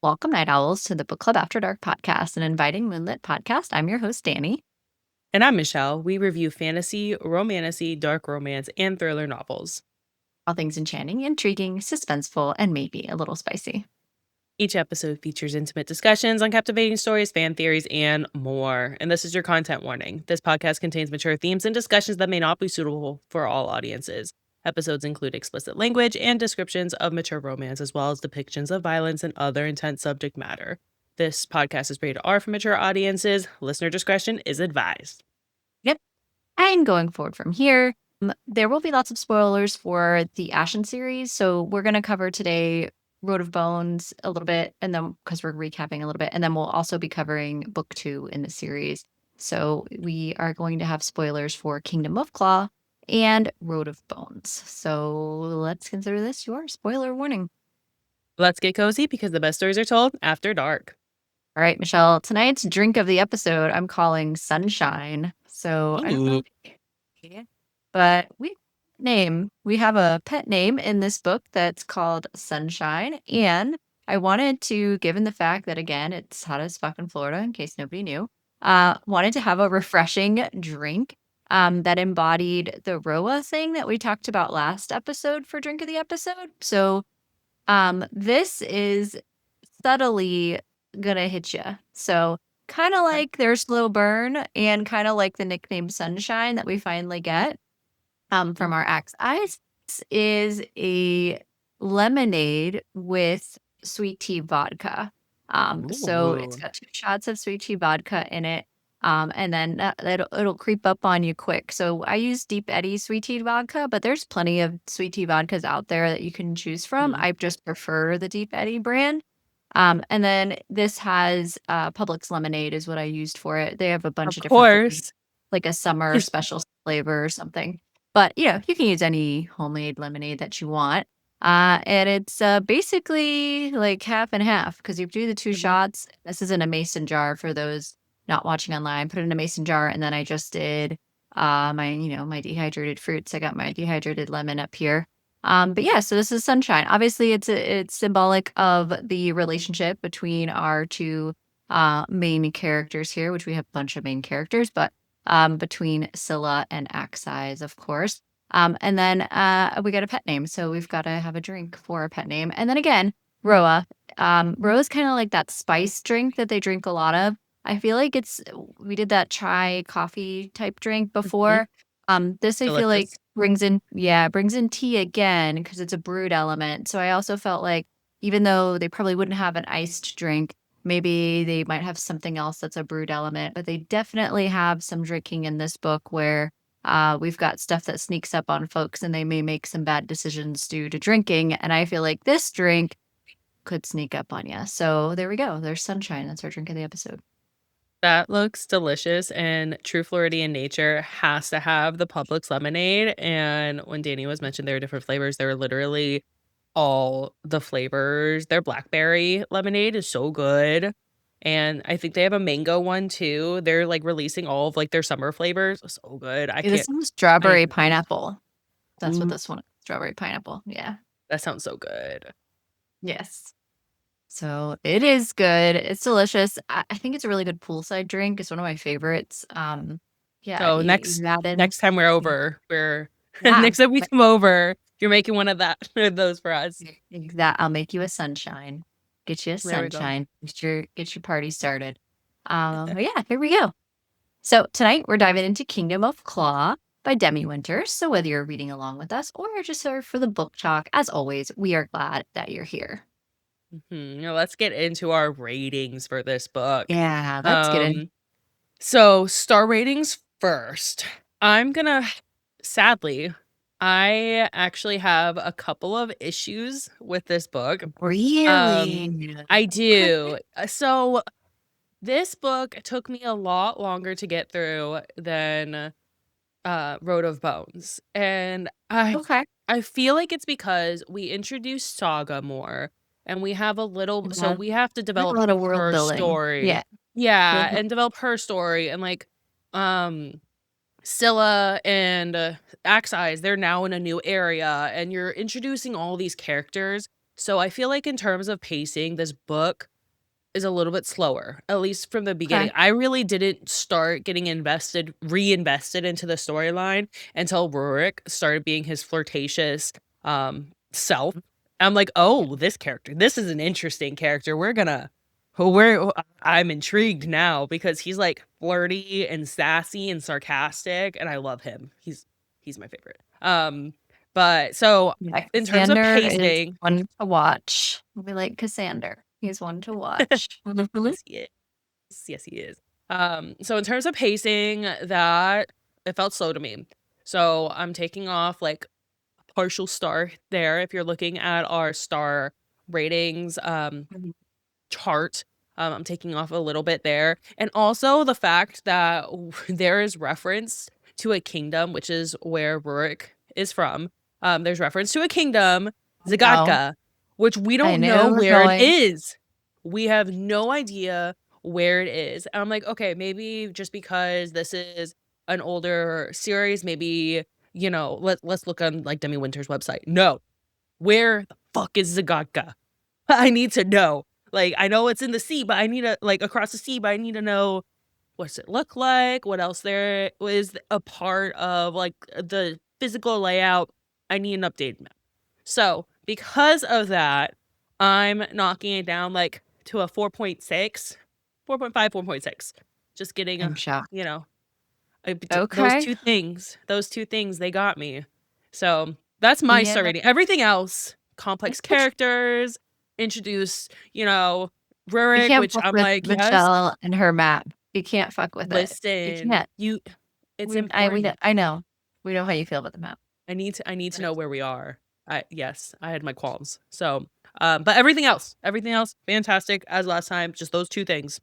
Welcome, Night Owls, to the Book Club After Dark podcast, an inviting moonlit podcast. I'm your host, Danny. And I'm Michelle. We review fantasy, romantasy, dark romance, and thriller novels. All things enchanting, intriguing, suspenseful, and maybe a little spicy. Each episode features intimate discussions on captivating stories, fan theories, and more. And this is your content warning. This podcast contains mature themes and discussions that may not be suitable for all audiences. Episodes include explicit language and descriptions of mature romance, as well as depictions of violence and other intense subject matter. This podcast is rated R for mature audiences. Listener discretion is advised. Yep. And going forward from here, there will be lots of spoilers for the Ashen series. So we're going to cover today Road of Bones a little bit, and then because we're recapping a little bit, and then we'll also be covering book 2 in the series. So we are going to have spoilers for Kingdom of Claw and Road of Bones. So let's consider this your spoiler warning. Let's get cozy because the best stories are told after dark. All right, Michelle, tonight's drink of the episode I'm calling Sunshine. So I don't know, but we have a pet name in this book that's called Sunshine. And I wanted to, given the fact that, again, it's hot as fuck in Florida, in case nobody knew, wanted to have a refreshing drink that embodied the Roa thing that we talked about last episode for drink of the episode. So this is subtly gonna hit you. So kind of like there's slow burn and kind of like the nickname Sunshine that we finally get from our Axe Eyes. This is a lemonade with sweet tea vodka. So it's Ooh. got 2 shots of sweet tea vodka in it. And then it'll creep up on you quick. So I use Deep Eddy sweet tea vodka, but there's plenty of sweet tea vodkas out there that you can choose from. Mhm. I just prefer the Deep Eddy brand. And then this has Publix lemonade is what I used for it. They have a bunch Of of different flavors, course. like a summer special flavor or something. But you can use any homemade lemonade that you want. And it's basically like half and half because you do the 2 Mhm. shots. This is in a mason jar for those not watching online. Put it in a mason jar, and then I just did my dehydrated fruits. I got my dehydrated lemon up here. But yeah, so this is Sunshine. Obviously, it's symbolic of the relationship between our 2 main characters here, which we have a bunch of main characters, but between Scylla and Axis, of course. And then we got a pet name, so we've got to have a drink for a pet name. And then again, Roa. Roa's kind of like that spice drink that they drink a lot of. I feel like we did that chai coffee type drink Mhm. before. This I feel like Delicious. brings in tea again because it's a brewed element. So I also felt like even though they probably wouldn't have an iced drink, maybe they might have something else that's a brewed element, but they definitely have some drinking in this book where we've got stuff that sneaks up on folks and they may make some bad decisions due to drinking. And I feel like this drink could sneak up on you. So there we go. There's Sunshine. That's our drink of the episode. That looks delicious, and true Floridian nature has to have the Publix lemonade, and when Danny was mentioned there are different flavors, they were literally all the flavors. Their blackberry lemonade is so good, and I think they have a mango one too. They're, like, releasing all of, like, their summer flavors. So good. I This can't one's I strawberry pineapple. That's what Ooh, this one is. Strawberry pineapple. Yeah. that sounds so good. Yes. So it is good. It's delicious. I think it's a really good poolside drink. It's one of my favorites. Yeah, So you add in. next time we're over, we're Yeah, next time we come over, you're making one of that those for us. I'll make you a sunshine. Get you a There we go. sunshine. Get your party started. But yeah, here we go. So tonight we're diving into Kingdom of Claw by Demi Winters. So whether you're reading along with us or just here for the book talk, as always, we are glad that you're here. Now let's get into our ratings for this book. Yeah, let's get in. Um, so star ratings first. I'm gonna sadly, I actually have a couple of issues with this book. Um, Really? I Okay. do. So this book took me a lot longer to get through than Road of Bones. And Okay. I feel like it's because we introduced Saga more and we have a little so Yeah. we have to Not a develop lot of world her building. story. Yeah. Yeah, Mhm. and develop her story and like Scylla and Axe Eyes, they're now in a new area and you're introducing all these characters So I feel like in terms of pacing, this book is a little bit slower, at least from the beginning. Okay. I really didn't start getting reinvested into the storyline until Rurik started being his flirtatious self. I'm like, oh, this is an interesting character. I'm intrigued now because he's like flirty and sassy and sarcastic, and I love him. He's my favorite. But so Yeah, in terms of Cassander is pacing, one to watch. We like Cassander. He's one to watch. yes, he is. Yes, he is. So in terms of pacing, that it felt slow to me. So I'm taking off like a partial star there. If you're looking at our star ratings chart, I'm taking off a little bit there. And also the fact that there is reference to a kingdom, which is where Rurik is from. There's reference to a kingdom, No, Zagadka, which we I don't know knew we're where it going. is. We have no idea where it is. And I'm like, okay, maybe just because this is an older series, maybe, let's look on like Demi Winters' website. No. Where the fuck is Zagadka? I need to know. Like, I know it's in the sea, but I need to like across the sea, but I need to know what's it look like, what else there is a part of like the physical layout. I need an updated map. So, because of that, I'm knocking it down like to a 4.6, 4.5, 4.6. Just getting I'm a, shocked. you know, Okay. those two things, they got me. So that's my Yeah. star rating. Everything else, complex characters, introduce, You Rurik, can't which fuck I'm with like, yes, Michelle and her map. You can't fuck with it. You listen, can't. it's important. I know. We know how you feel about the map. I need to But know it's where we are. Yes, I had my qualms. So, but everything else, fantastic as last time. Just those two things.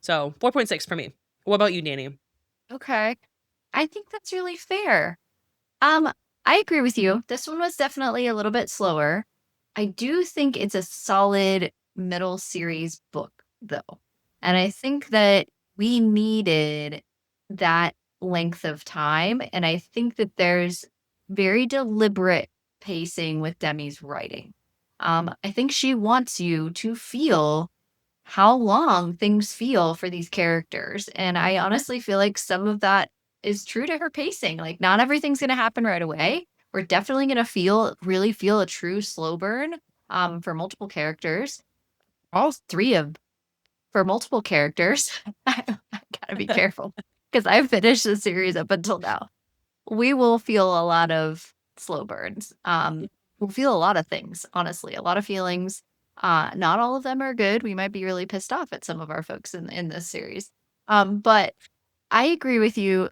So 4.6 for me. What about you, Danny? okay. I think that's really fair. Um, I agree with you. This one was definitely a little bit slower. I do think it's a solid middle series book, though. And I think that we needed that length of time. And I think that there's very deliberate pacing with Demi's writing. I think she wants you to feel how long things feel for these characters. And I honestly feel like some of that is true to her pacing. Like, not everything's going to happen right away. We're definitely going to really feel a true slow burn for multiple characters. All three of for multiple characters. I gotta be careful because I've finished the series up until now. We will feel a lot of slow burns. We'll feel a lot of things, honestly, a lot of feelings. Not all of them are good. We might be really pissed off at some of our folks in this series. But I agree with you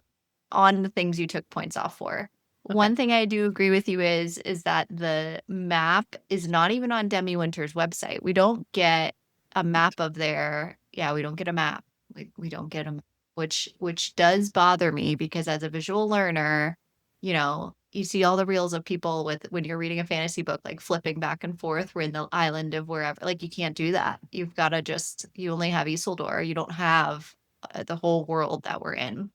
on the things you took points off for. Okay. One thing I do agree with you is that the map is not even on Demi Winter's website. We don't get a map of their yeah, we don't get a map. We don't get them, which does bother me because as a visual learner, you see all the reels of people with when you're reading a fantasy book, like flipping back and forth. We're in the island of wherever. Like you can't do that. You've got to you only have Isildur. You don't have the whole world that we're in,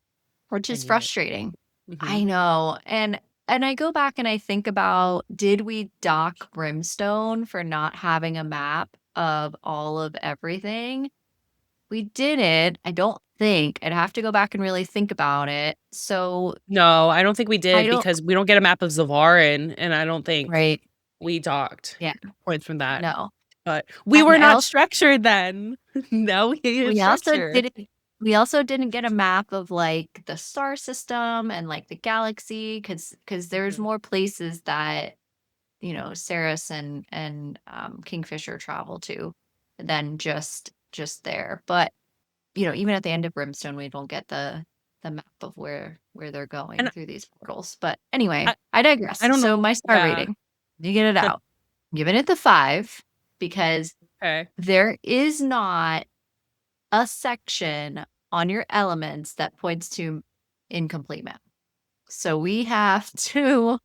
which I is need it. frustrating. Hmm. I know. And I go back and I think about, did we dock Brimstone for not having a map of all of everything? We didn't. I don't think. I'd have to go back and really think about it. So No, I don't think we I did don't because we don't get a map of Zavarin, and I don't think right. we docked Yeah. points from that. No. But we And were I not also structured then. Now we have we also structure. didn't we also didn't get a map of like the star system and like the galaxy because there's Mhm. more places that Saris and Kingfisher travel to than just there. But even at the end of Brimstone, we don't get the map of where they're going And through these portals. But anyway, I, I I digress. don't So know. my star Yeah. rating, you get it out. I'm giving it the 5 because Okay. there is not a section on your elements that points to incomplete map. So we have to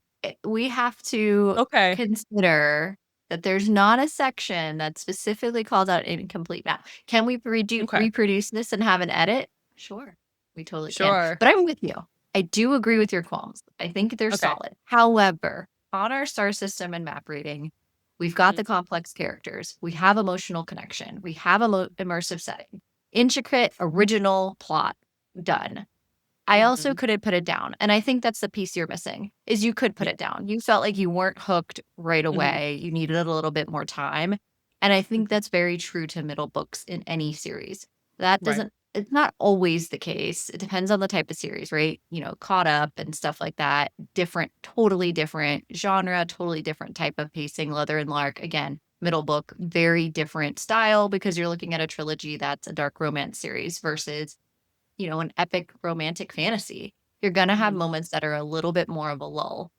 Okay. consider that there's not a section that specifically calls out incomplete map. Can we Okay. reproduce this and have an edit? Sure, we totally can. Sure. But I'm with you. I do agree with your qualms. I think they're Okay. solid. However, on our star system and map rating, We've got the complex characters. We have emotional connection. We have immersive setting. Intricate, original plot. Done. I also couldn't put it down. And I think that's the piece you're missing, is you could put Yeah. it down. You felt like you weren't hooked right away. You needed a little bit more time. And I think that's very true to middle books in any series. That Right. doesn't, it's not always the case. It depends on the type of series, right? You know, Caught Up and stuff like that. Different, totally different genre, totally different type of pacing. Leather and Lark, again, middle book, very different style because you're looking at a trilogy that's a dark romance series versus, you know, an epic romantic fantasy. You're going to have moments that are a little bit more of a lull.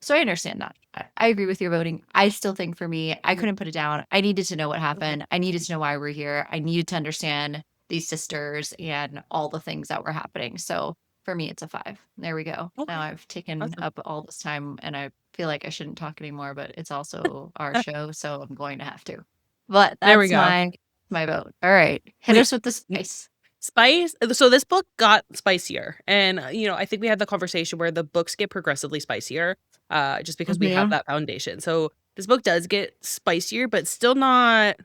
So I understand that. I agree with your voting. I still think for me, I couldn't put it down. I needed to know what happened. I needed to know why we're here. I needed to understand these sisters and all the things that were happening. So for me, it's a 5. There we go. Now Okay. I've taken Awesome. up all this time and I feel like I shouldn't talk anymore, but it's also our show, so I'm going to have to. But There we that's go. my vote. All right. Hit Wait. us with the spice. Spice so this book got spicier, and, I think we had the conversation where the books get progressively spicier, just because we have Mhm. that foundation. So this book does get spicier, but still not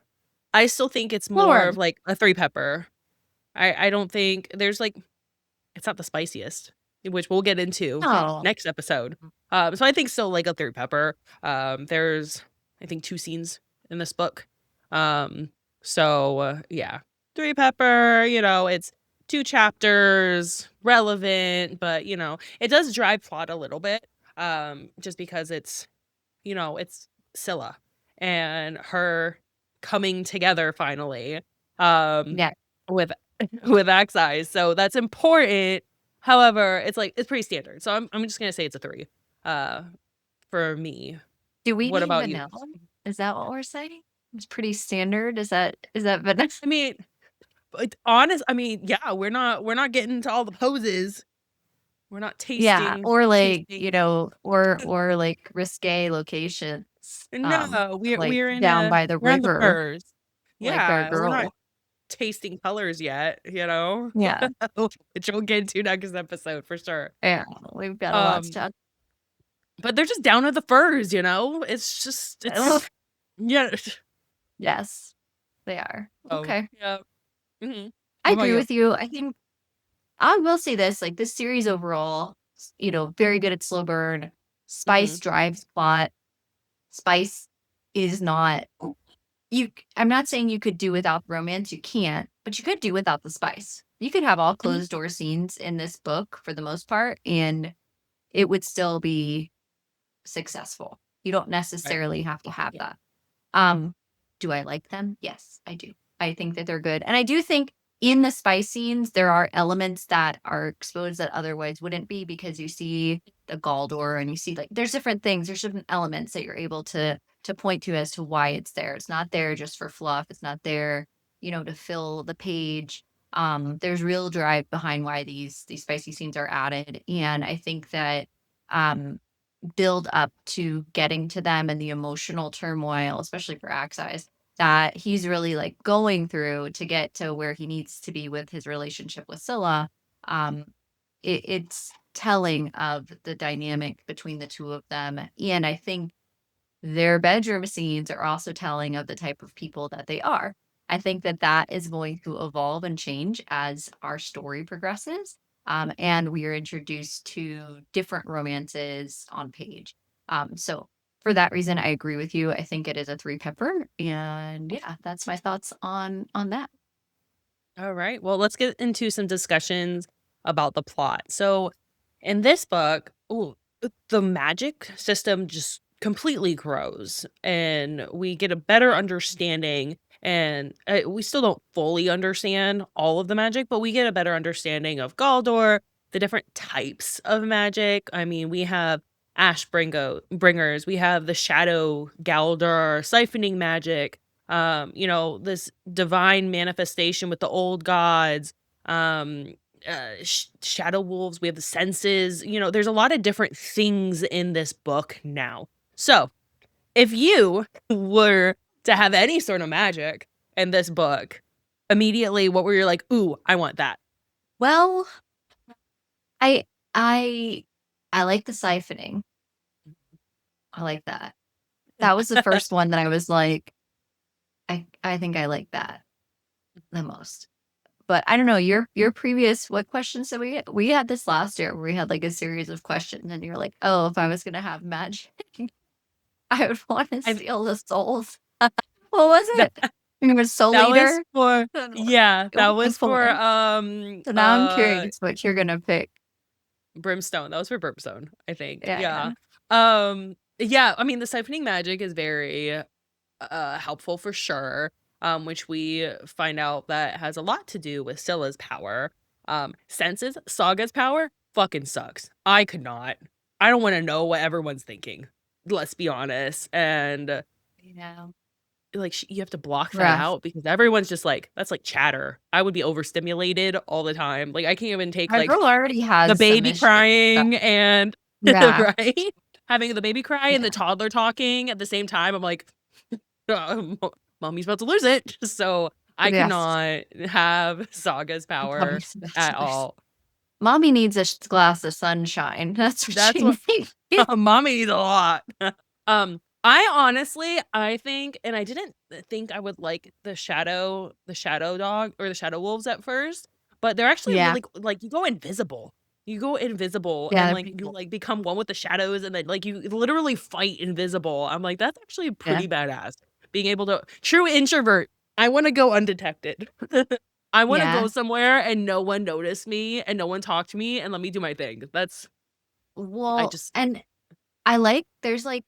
I still think it's more of, Lord. like, a 3 pepper. I don't think there's, like it's not the spiciest, which we'll get into No. next episode. So I think still, like, a 3 pepper. There's, I think, 2 scenes in this book. Um, yeah. 3 pepper, it's 2 chapters, relevant, but, it does drive plot a little bit, just because it's Scylla and her coming together finally, um, Yeah. with with Axe Eyes, so that's important. However, it's pretty standard, so I'm just gonna say it's a 3, uh, for me. Do we What need about you? vanilla? Is that what we're saying? It's pretty standard. Is that vanilla? I mean, yeah, we're not getting to all the poses. We're not Yeah, tasting or like, you tasting know, or like risque locations, No, like we're in, down by the we're on the river, furs. like our Yeah, we're not girl. tasting colors yet, Yeah, which we'll get into next episode for sure. yeah, we've got a lot to Um, talk. but they're just down at the furs, It's just it's yeah. Yes, they are. Oh, Okay. yeah. Mhm. I What about agree you? with you. I think I will say this, like this series overall, you know, very good at slow burn. Spice Mhm, drives plot. Spice is not I'm not saying you could do without romance, you can't, but you could do without the spice. You could have all mhm, closed door scenes in this book for the most part, and it would still be successful. You don't right. necessarily have to have that. Um, do I like them? Yes, I do. I think that they're good. And I do think in the spice scenes, there are elements that are exposed that otherwise wouldn't be because you see the Galdor and you see like there's different things, there's different elements that you're able to point to as to why it's there. It's not there just for fluff. It's not there, you know, to fill the page. There's real drive behind why these spicy scenes are added. And I think that um build up to getting to them and the emotional turmoil, especially for Axis, that he's really like going through to get to where he needs to be with his relationship with Scylla. Um, it's telling of the dynamic between the two of them. And I think their bedroom scenes are also telling of the type of people that they are. I think that that is going to evolve and change as our story progresses. And we are introduced to different romances on page. So for that reason, I agree with you. I think it is a 3 pepper. And yeah, that's my thoughts on that. Alright, well, let's get into some discussions about the plot. So, in this book, the magic system just completely grows, and we get a better understanding, and, we still don't fully understand all of the magic, but we get a better understanding of Galdor, the different types of magic. I mean, we have bringers, we have the Shadow Galdor siphoning magic, this divine manifestation with the old gods, um, shadow wolves, we have the senses, there's a lot of different things in this book now. So, if you were to have any sort of magic in this book, immediately what were you like, "Ooh, I want that." Well, I I I like the siphoning. I like that. that was the first one that I was like, I think I like that the most. But I don't know, your previous what questions did we had this last year where we had, like, a series of questions, and you're like, "Oh, if I was gonna have magic, I would wanna I steal the souls." What was that it? It was Soul that was Eater? for What yeah, that was was it for? for, So now I'm curious what you're gonna pick. Brimstone. That was for Brimstone, I think. Yeah, Yeah. yeah. Yeah, I mean, the siphoning magic is very helpful for sure. Which we find out that has a lot to do with Scylla's power. Senses, Saga's power fucking sucks. I could not. I don't want to know what everyone's thinking. Let's be honest. And You know, like you have to block that rough. out because everyone's just like that's like chatter. I would be overstimulated all the time. Like I can't even take My like girl already the has some baby issues, so crying and yeah, right? Having the baby cry and the yeah, toddler talking at the same time, I'm like, mommy's about to lose it. So I yes. cannot have Saga's power Mommy's about to at lose. all. Mommy needs a glass of sunshine. That's what That's she what needs. mommy needs a lot. I think, and I didn't think I would like the shadow dog or the shadow wolves at first, but they're actually Yeah, really like you go invisible. You go invisible yeah, and they're like pretty you cool. like become one with the shadows and then like you literally fight invisible. I'm like, that's actually Yeah, pretty badass. Being able to true introvert. I want to go undetected. I want to go yeah. somewhere and no one notice me and no one talk to me and let me do my thing. That's I Well, just and I like there's, like,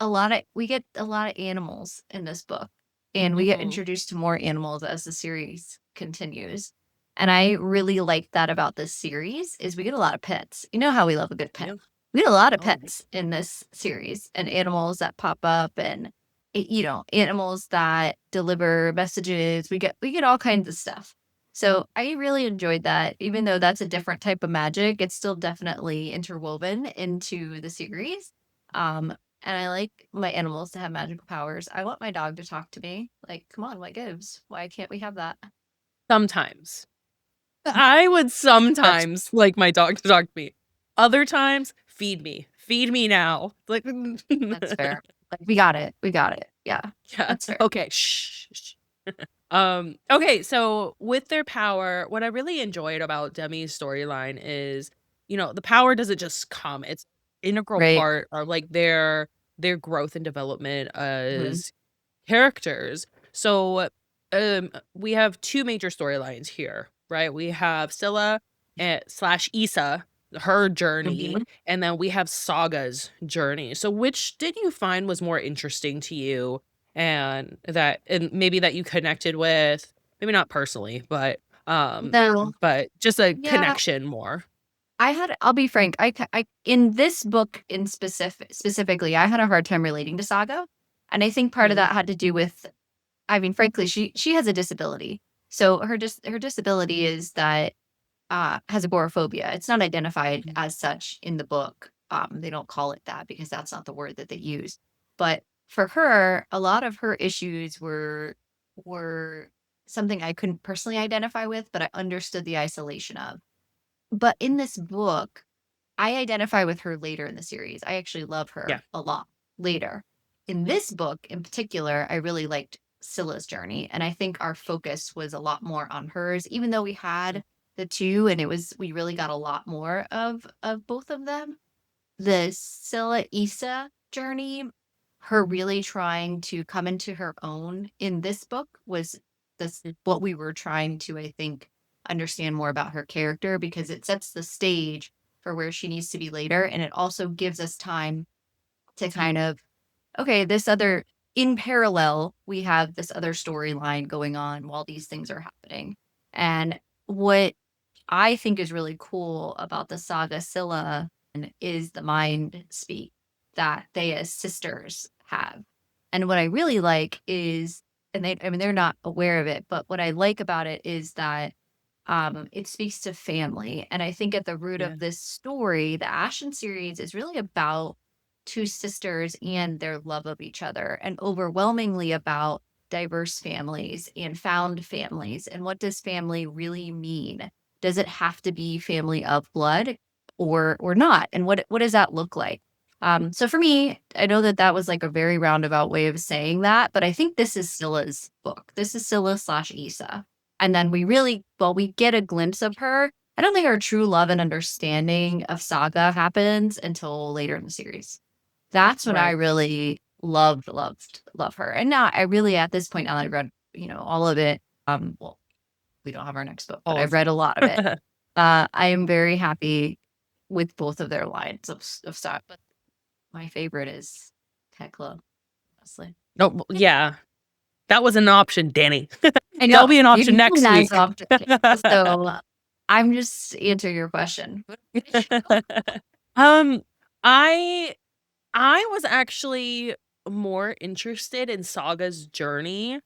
a lot of we get a lot of animals in this book, and we get mhm. introduced to more animals as the series continues, and I really like that about this series is we get a lot of pets. You know how we love a good pet. Yeah. We get a lot of Oh, pets in this series and animals that pop up and, animals that deliver messages. We get all kinds of stuff. So I really enjoyed that. Even though that's a different type of magic, it's still definitely interwoven into the series. And I like my animals to have magical powers. I want my dog to talk to me. Like, come on, what gives? Why can't we have that? sometimes. I would That's sometimes like my dog to talk to me. Other times, feed me. Feed me now. Like, that's fair. Like, we got it. We got it. Yeah, yeah. that's fair. Okay. Shh. Shh. Okay, so with their power, what I really enjoyed about Demi's storyline is, the power doesn't just come. It's integral Right. part of like their growth and development Mhm. as characters. So, we have two major storylines here, right? We have Scylla slash Issa, her journey, Mhm. and then we have Saga's journey. So, which did you find was more interesting to you, and maybe that you connected with, maybe not personally, No. but just a Yeah, connection more. I'll be frank. I in this book in specifically, I had a hard time relating to Saga, and I think part of Mhm. that had to do with I mean, frankly, she has a disability. So her disability is that has agoraphobia. It's not identified Mhm. as such in the book. They don't call it that because that's not the word that they use. But for her, a lot of her issues were something I couldn't personally identify with, but I understood the isolation of. But in this book, I identify with her later in the series. I actually love Yeah. her a lot later. In this book in particular, I really liked Scylla's journey. And I think our focus was a lot more on hers, even though we had the two and we really got a lot more of both of them. The Scylla Issa journey, her really trying to come into her own in this book was this Mhm. what we were trying to, I think, understand more about her character because it sets the stage for where she needs to be later. And it also gives us time to kind of, okay, this other in parallel, we have this other storyline going on while these things are happening. And what I think is really cool about the saga Scylla is the mind speak that they as sisters have. And what I really like is, I mean, they're not aware of it, but what I like about it is that it speaks to family. And I think at the root Yeah. of this story, the Ashen series is really about two sisters and their love of each other, and overwhelmingly about diverse families and found families. And what does family really mean? Does it have to be family of blood or not? And what does that look like? So for me, I know that that was like a very roundabout way of saying that, but I think this is Scylla's book. This is Scylla slash Issa. And then we get a glimpse of her. I don't think our true love and understanding of Saga happens until later in the series. That's when I Right. really love her. And now I really, at this point, now that I've read, all of it, well, we don't have our next book, but All I've of read a lot of it. I am very happy with both of their lines of stuff. But my favorite is Tekla, honestly. No, yeah. That was an option, Danny. I That'll know be an you option can next that as week. an option. So I'm just answering your question. Um, I I was actually more interested in Saga's journey.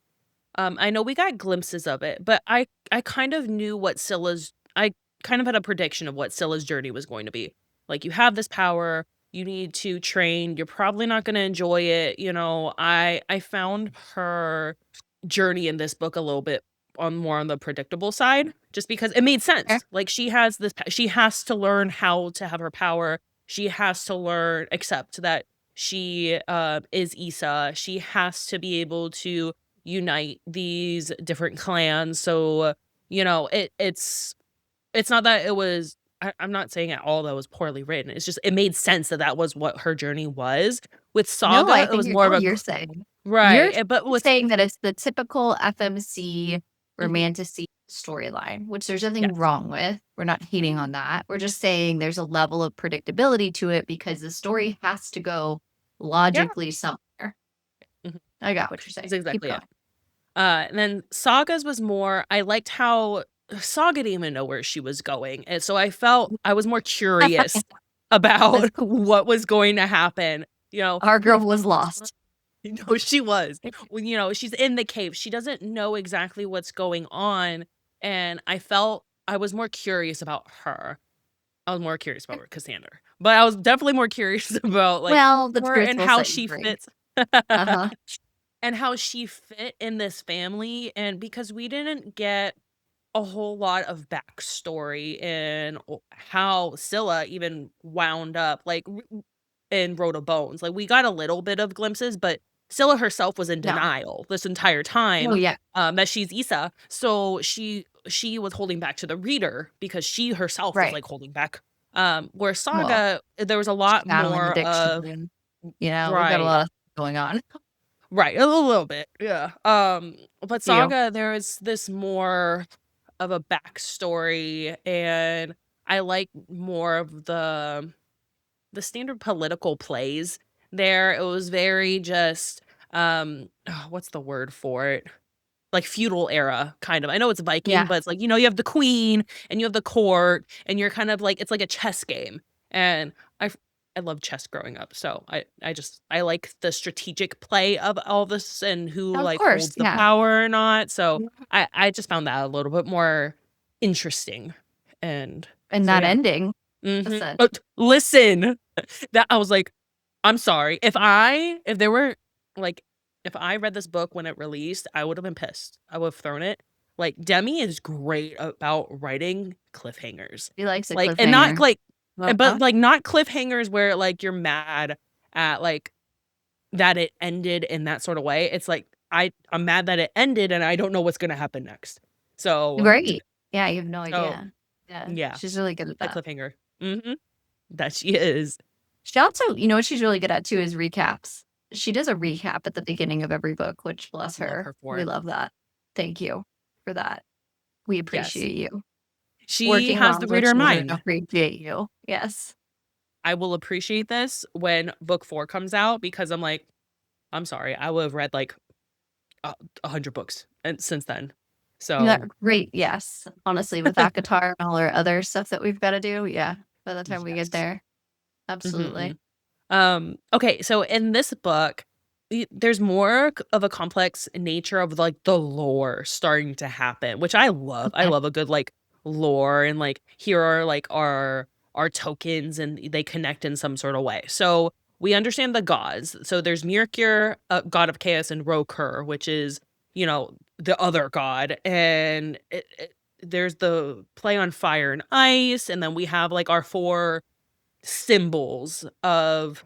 I know we got glimpses of it, but I kind of knew what Scylla's I kind of had a prediction of what Scylla's journey was going to be. Like, you have this power, you need to train, you're probably not gonna enjoy it, I found her journey in this book a little bit more on the predictable side, just because it made Okay. sense. Like, she has to learn how to have her power. She has to accept that she is Issa. She has to be able to unite these different clans. So, it's not that it was I'm not saying at all that was poorly written. It's just it made sense that that was what her journey was. With No, I Saga, it think was you more know of what a you're saying. You're right, but with saying that it's the typical FMC mhm, romantasy storyline, which there's nothing yes. wrong with. We're not hating on that. We're just saying there's a level of predictability to it because the story has to go Yeah. logically somewhere. Mhm. I got what you're That's saying. Keep exactly it. going. And then Saga's was more I liked how Saga didn't even know where she was going, and so I was more curious That's about cool. what was going to happen, Our girl with was lost. She was. Well, she's in the cave, she doesn't know exactly what's going on, and I was more curious about her. I was more curious about Cassandra, but I was definitely more curious about, like, Well, the her truth and will how set you she free. fits. Uh-huh. And how she fit in this family, and because we didn't get a whole lot of backstory in how Scylla even wound up, like, in Road of Bones. Like, we got a little bit of glimpses, but Scylla herself was in No. denial this entire Oh, time, yeah. that she's Issa. So she was holding back to the reader because she herself was, Right. like, holding back. Where Well, Saga, there was a she's lot battling more addiction of and, we've got a right. lot of going on. Right, a little bit, yeah. But You. Saga, there is this more of a backstory, and I like more of the standard political plays there. It was very just, what's the word for it? Like, feudal era, kind of. I know it's Viking, Yeah. but it's like, you have the queen, and you have the court, and you're kind of like it's like a chess game, and I f I loved chess growing up, so I like the strategic play of all this and who, Of like, course, holds the yeah. power or not, so I just found that a little bit more interesting, and And so, that yeah. ending, Mhm. listen, Listen, that I was like, I'm sorry. If there were like if I read this book when it released, I would have been pissed. I would have thrown it. Like, Demi is great about writing cliffhangers. he likes a Like, and not cliffhanger. like but Uh-huh. like not cliffhangers where like you're mad at like that it ended in that sort of way. It's like I'm mad that it ended and I don't know what's gonna happen next. So Great. Yeah, you have no so idea. Yeah, yeah, she's really good at a that. cliffhanger. Mhm. That she is. She also, what she's really good at too is recaps. She does a recap at the beginning of every book, which bless Love her. her for We it. love that. Thank you for that. We Yes. appreciate you. She Working has the moms or reader in children mind. appreciate you. Yes. I will appreciate this when book 4 comes out because I'm like, I'm sorry, I would have read, like, 100 books and since then. Yeah, So great. Yes. Honestly, with that guitar and all our other stuff that we've got to do, yeah. By the time we get yes. there, absolutely. Mhm. Okay, so in this book, there's more of a complex nature of, like, the lore starting to happen, which I love. I Okay. love a good, like, lore and, like, here are, like, our tokens and they connect in some sort of way. So, we understand the gods. So, there's Mirkir, god of chaos, and Rokur, which is, the other god, and there's the play on fire and ice, and then we have, like, our 4 symbols of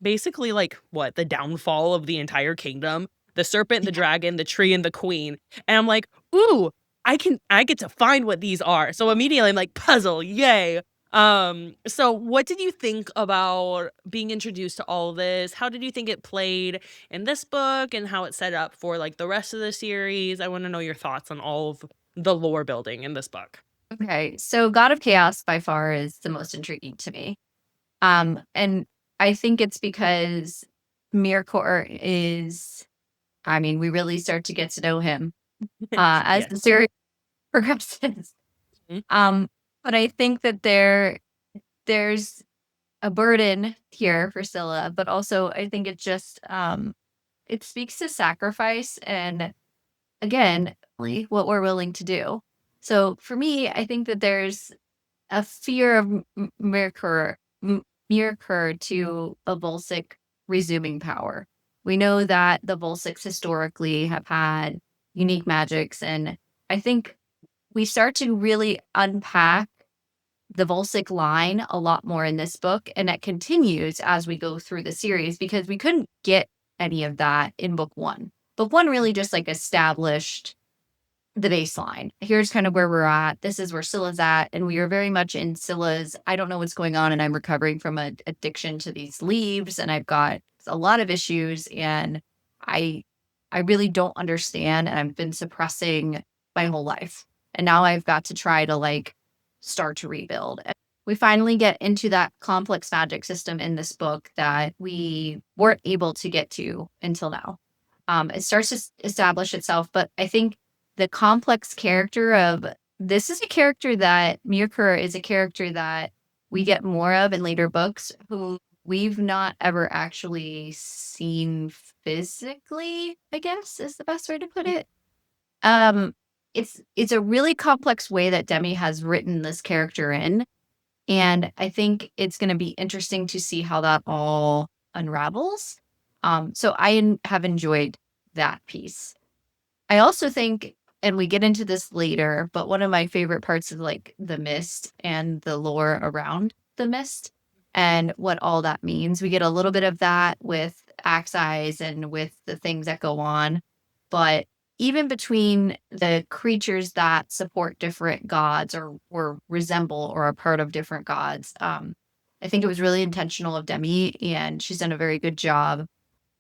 basically like what, the downfall of the entire kingdom. The serpent, the dragon, the tree, and the queen. And I'm like, ooh, I get to find what these are. So immediately I'm like, puzzle, yay. So what did you think about being introduced to all of this? How did you think it played in this book and how it set up for like the rest of the series? I want to know your thoughts on all of the lore building in this book. Okay, so God of Chaos by far is the most intriguing to me. And I think it's because Mirkor is, I mean, we really start to get to know him as the Yes. series progresses. Mhm. Um, but I think that there's a burden here for Scylla, but also I think it just it speaks to sacrifice and again, what we're willing to do. So for me, I think that there's a fear of Mirkor to a Volsic resuming power. We know that the Volsics historically have had unique magics, and I think we start to really unpack the Volsic line a lot more in this book, and that continues as we go through the series because we couldn't get any of that in book one. Book one really just like established the baseline. Here's kind of where we're at. This is where Scylla's at. And we are very much in Scylla's, I don't know what's going on. And I'm recovering from an addiction to these leaves. And I've got a lot of issues. And I I really don't understand. And I've been suppressing my whole life. And now I've got to try to like start to rebuild. And we finally get into that complex magic system in this book that we weren't able to get to until now. It starts to establish itself, but I think the complex character of this is a character that Mirkor is a character that we get more of in later books who we've not ever actually seen physically, I guess is the best way to put it. Um it's a really complex way that Demi has written this character in, and I think it's going to be interesting to see how that all unravels. So have enjoyed that piece. I also think, and we get into this later, but one of my favorite parts is like the mist and the lore around the mist and what all that means. We get a little bit of that with Axe Eyes and with the things that go on. But even between the creatures that support different gods or resemble or are part of different gods, I think it was really intentional of Demi, and she's done a very good job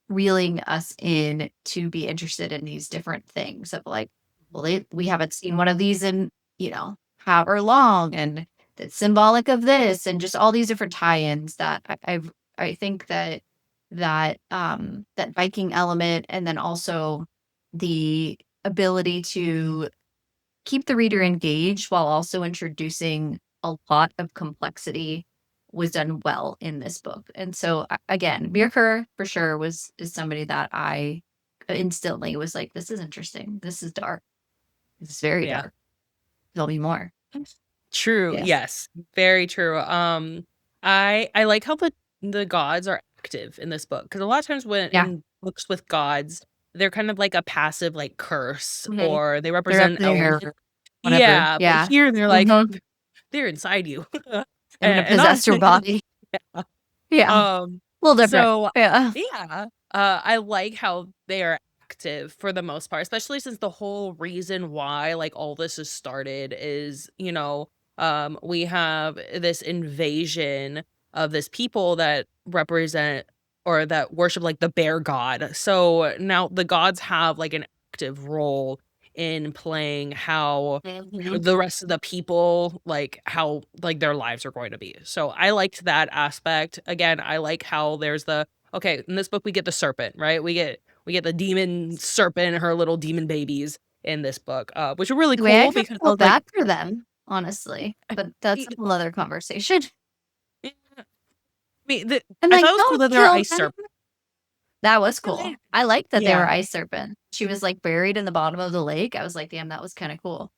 reeling us in to be interested in these different things of like, well, we haven't seen one of these in, however long, and that's symbolic of this, and just all these different tie-ins that I think that Viking element, and then also the ability to keep the reader engaged while also introducing a lot of complexity was done well in this book. And so again, Mirkor for sure is somebody that I instantly was like, this is interesting. This is dark. This is very Yeah. dark. There'll be more. True. Yes. Yes. Very true. I like how the gods are active in this book because a lot of times when Yeah. in books with gods, they're kind of like a passive like curse Mhm. or they They're up represent there. elements. Whatever. Yeah, but Yeah. here they're like Mhm. they're inside you. I'm gonna And not possess your body. yeah. Yeah. A Um, little different. so Yeah. yeah, I like how they are active for the most part, especially since the whole reason why like all this has started is, we have this invasion of this people that represent or that worship like the bear god. So now the gods have like an active role in playing how Mhm. the rest of the people like how like their lives are going to be. So I liked that aspect. Again, I like how there's the okay, in this book we get the serpent, right? We get the demon serpent, her little demon babies in this book, which are really The way I cool kind because of I felt was like, bad for them, honestly, but that's a whole other conversation. I mean, I'm I like, thought it was cool don't that there are kill ice them. serpents. That was cool. I liked that they were Yeah. ice serpent. She was like buried in the bottom of the lake. I was like, damn, that was kind of cool.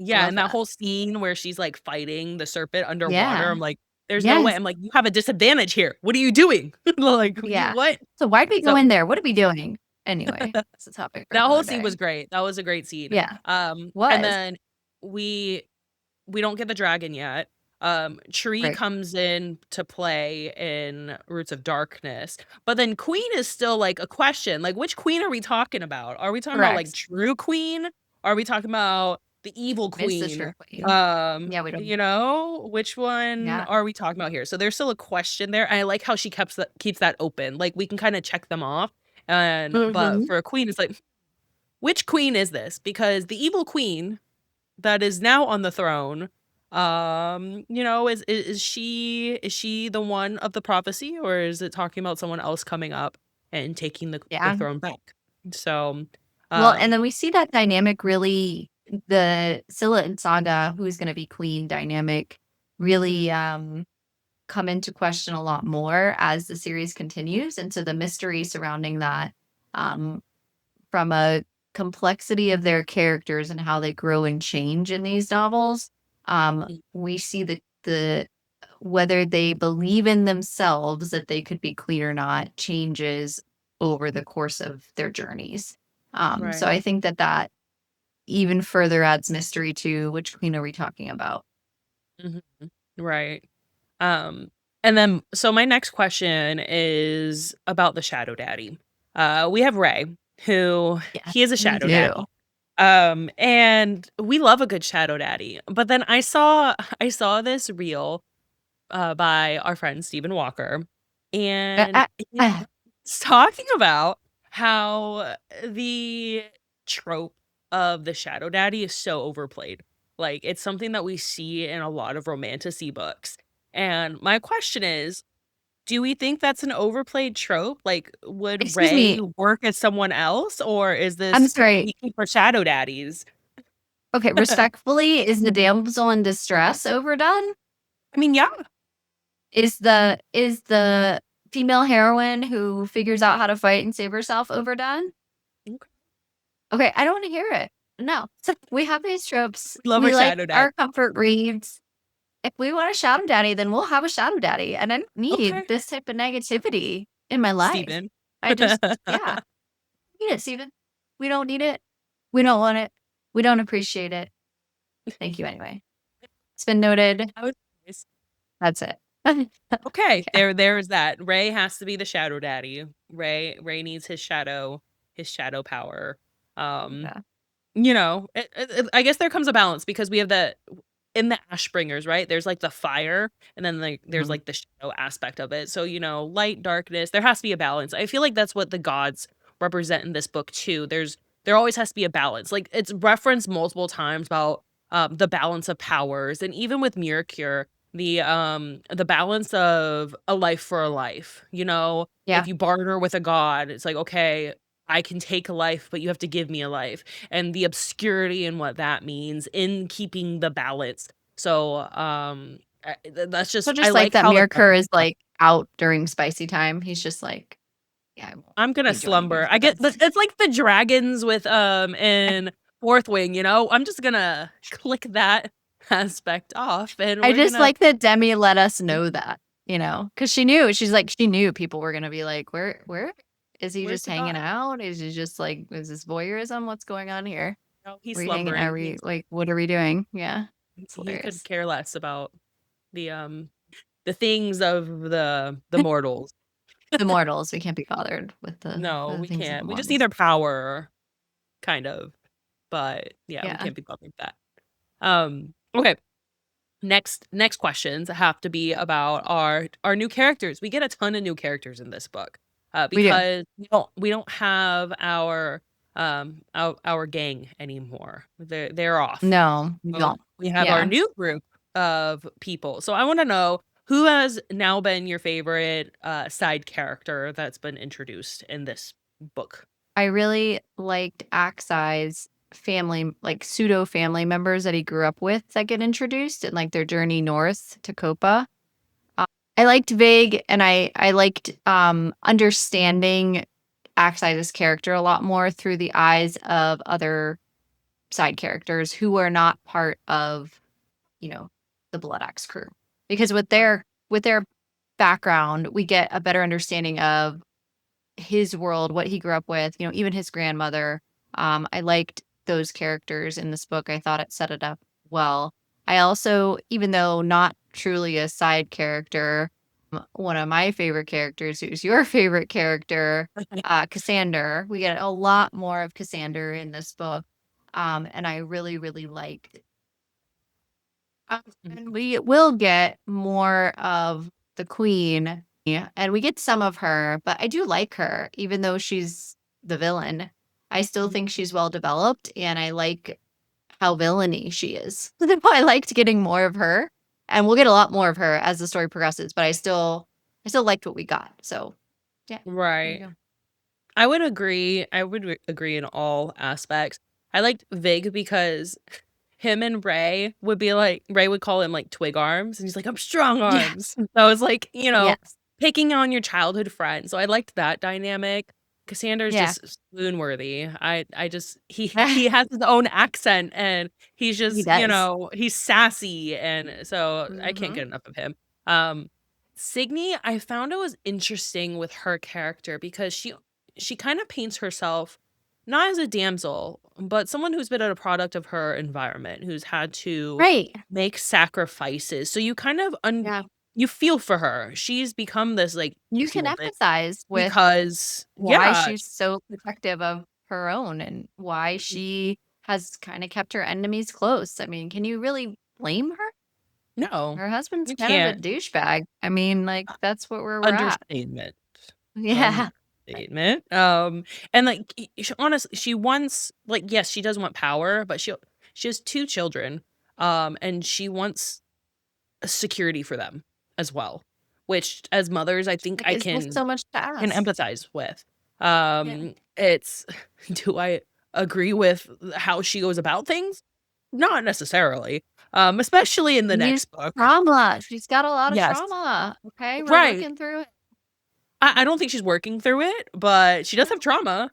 I Yeah, love and that that. whole scene where she's like fighting the serpent underwater, Yeah. I'm like, there's no way. Yes. I'm like, you have a disadvantage here. What are you doing? Like, you Yeah. what? So why'd we go So in there? What are we doing? Anyway, it's a topic for that whole another scene day. was great. That was a great scene. Yeah. And Was. then we we don't get the dragon yet. Tree Right. comes in to play in Roots of Darkness, but then Queen is still like a question. Like, which queen are we talking about? Are we talking about like Correct. true queen? Are we talking about the evil Miss the queen? true queen. Yeah, we don't. Which one Yeah. are we talking about here? So there's still a question there. I like how she keeps that open. Like we can kind of check them off. And but Mhm. for a queen, it's like, which queen is this? Because the evil queen that is now on the throne, is she the one of the prophecy, or is it talking about someone else coming up and taking the Yeah. throne back? So, Well, and um then we see that dynamic really the Scylla and Saga, who's gonna be queen dynamic, really, Mhm. come into question a lot more as the series continues, and so the mystery surrounding that, um, from a complexity of their characters and how they grow and change in these novels, we see the whether they believe in themselves that they could be queen or not changes over the course of their journeys. So Right. I think that that even further adds mystery to which queen are we talking about? Mhm. Right. Um, and then so my next question is about the shadow daddy. We have Ray, who Yeah, he is a we shadow do. daddy. And we love a good shadow daddy. But then I saw this reel by our friend Stephen Walker, Uh, and uh, he's uh, talking about how the trope of the shadow daddy is so overplayed. Like it's something that we see in a lot of romantasy books. And my question is, do we think that's an overplayed trope? Like, would Excuse Ray me. work as someone else, or is I'm this sorry. we keep our shadow daddies? Okay, respectfully, is the damsel in distress overdone? I mean, yeah. Is the female heroine who figures out how to fight and save herself overdone? Okay. Okay, I don't wanna hear it. No. We have these tropes. We love our We like shadow daddy. our comfort reads. If we want a shadow daddy, then we'll have a shadow daddy, and I don't need Okay. this type of negativity in my life. Steven. I just yeah. Need it, Steven. We don't need it. We don't want it. We don't appreciate it. Thank you anyway. It's been noted. I was nice. That's it. Okay, Yeah, there's that. Ray has to be the shadow daddy. Ray needs his shadow power. Um, yeah. I guess there comes a balance because we have the in the Ashbringers, right? There's like the fire, and then like there's Mhm. like the shadow aspect of it. So light, darkness. There has to be a balance. I feel like that's what the gods represent in this book too. There always has to be a balance. Like it's referenced multiple times about the balance of powers, and even with Miracure, the balance of a life for a life. If Yeah. you barter with a god, it's like okay, I can take a life, but you have to give me a life, and the obscurity and what that means in keeping the balance. So, that's So just I just like like that how the Mirror is like out during spicy time. He's just like, yeah, I won't I'm gonna be joining you slumber. for I get this. it's like the dragons with in Fourth Wing. I'm just gonna click that aspect off, and I we're just gonna like that Demi let us know that, because she knew. She's like, she knew people were gonna be like, where is he where's just the hanging god? out? Is he just like, is this voyeurism? What's going on here? No, he's Are we hanging? Are slumbering. we like, what are we doing? Yeah, it's He could hilarious. care less about the the things of the mortals. The mortals, we can't be bothered with No, the we things of the can't. We just need mortals. their power, kind of. But yeah, we Yeah, can't be bothered with that. Okay. Next questions have to be about our new characters. We get a ton of new characters in this book. we do. Because we don't have our gang anymore. They're off. No, we So don't. we have our Yeah. new group of people. So I want to know who has now been your favorite side character that's been introduced in this book. I really liked Axai's family, like pseudo family members that he grew up with that get introduced and like their journey north to Copa. Uh, I liked Vig and I liked understanding Axai's character a lot more through the eyes of other side characters who are not part of, you know, the Blood Axe crew. Because with their background, we get a better understanding of his world, what he grew up with, even his grandmother. I liked those characters in this book. I thought it set it up well. I also, even though not truly a side character. One of my favorite characters, who's your favorite character, Cassander. We get a lot more of Cassander in this book. And I really, really like. And we will get more of the queen, yeah, and we get some of her, but I do like her, even though she's the villain. I still think she's well developed, and I like how villainy she is. I liked getting more of her, and we'll get a lot more of her as the story progresses. But I still liked what we got. So, yeah, there you Right. go. I would agree. I would agree in all aspects. I liked Vig because him and Ray would be like Ray would call him like twig arms, and he's like, "I'm strong arms." Yes, So it's like, yes, picking on your childhood friend. So I liked that dynamic. Cassandra's yeah. just swoon worthy. I just he has his own accent, and he's He just, does. he's sassy, and so I can't Hmm. get enough of him. Um Signy, I found it was interesting with her character because she kind of paints herself not as a damsel, but someone who's been a product of her environment, who's had to Right. make sacrifices. So you kind of Yeah. you feel for her. She's become this like You can human empathize with because why yeah, she's so protective of her own and why she has kind of kept her enemies close. I mean, can you really blame her? no, Her husband's you kind of a can't. douchebag. I mean, like, that's what where we're at. Understatement. Yeah. Understatement. And like honestly, she wants like yes, she does want power, but she has two children. And she wants security for them as well, which as mothers, I think Like, I is this so much to can ask? empathize with. Yeah. It's do I agree with how she goes about things? Not necessarily. Especially in the Use next book. trauma. She's got a lot of Yes. trauma. Okay. We're Right. working through it. I don't think she's working through it, but she does have No, trauma.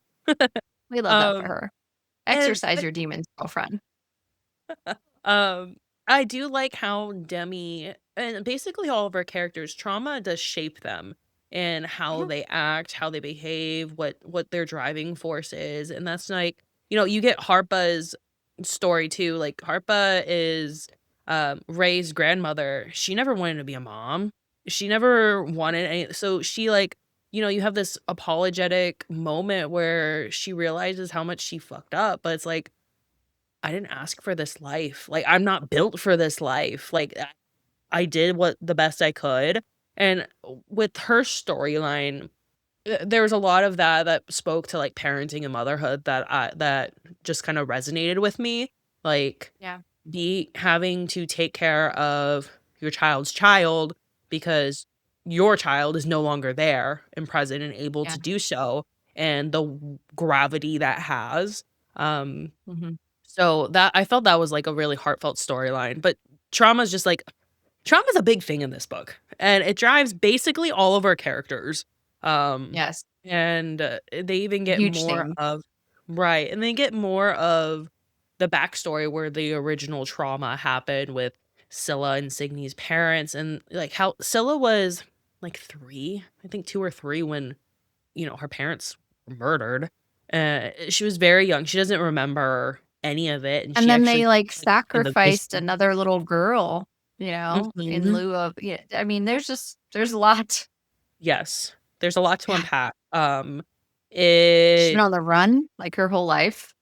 we love that for Um, her. and Exercise your demons, girlfriend. Um, I do like how Demi and basically all of her characters, trauma does shape them and how Mhm. they act, how they behave, what their driving force is. And that's like, you get Harpa's story too. Like Harpa is Ray's grandmother. She never wanted to be a mom. She never wanted any so she like, you have this apologetic moment where she realizes how much she fucked up, but it's like I didn't ask for this life. Like, I'm not built for this life. Like, I did what the best I could. And with her storyline, there was a lot of that spoke to like parenting and motherhood that just kind of resonated with me. Like, Yeah. be having to take care of your child's child because your child is no longer there and present and able Yeah. to do so, and the gravity that has. Um, Hmm. so that I felt that was, like, a really heartfelt storyline, but trauma's just, like trauma's a big thing in this book, and it drives basically all of our characters, um, Yes. and, they even A get huge more thing. of right, and they get more of the backstory where the original trauma happened with Scylla and Signy's parents, and, like, how Scylla was, like, 3, I think 2 or 3 when, her parents were murdered. She was very young. She doesn't remember any of it, and And she then actually they, like, like, in the sacrificed mission. another little girl, in Mhm. lieu of, yeah, I mean, there's a lot. Yes. There's a lot to Yeah. unpack. She's been It on the run, like, her whole life.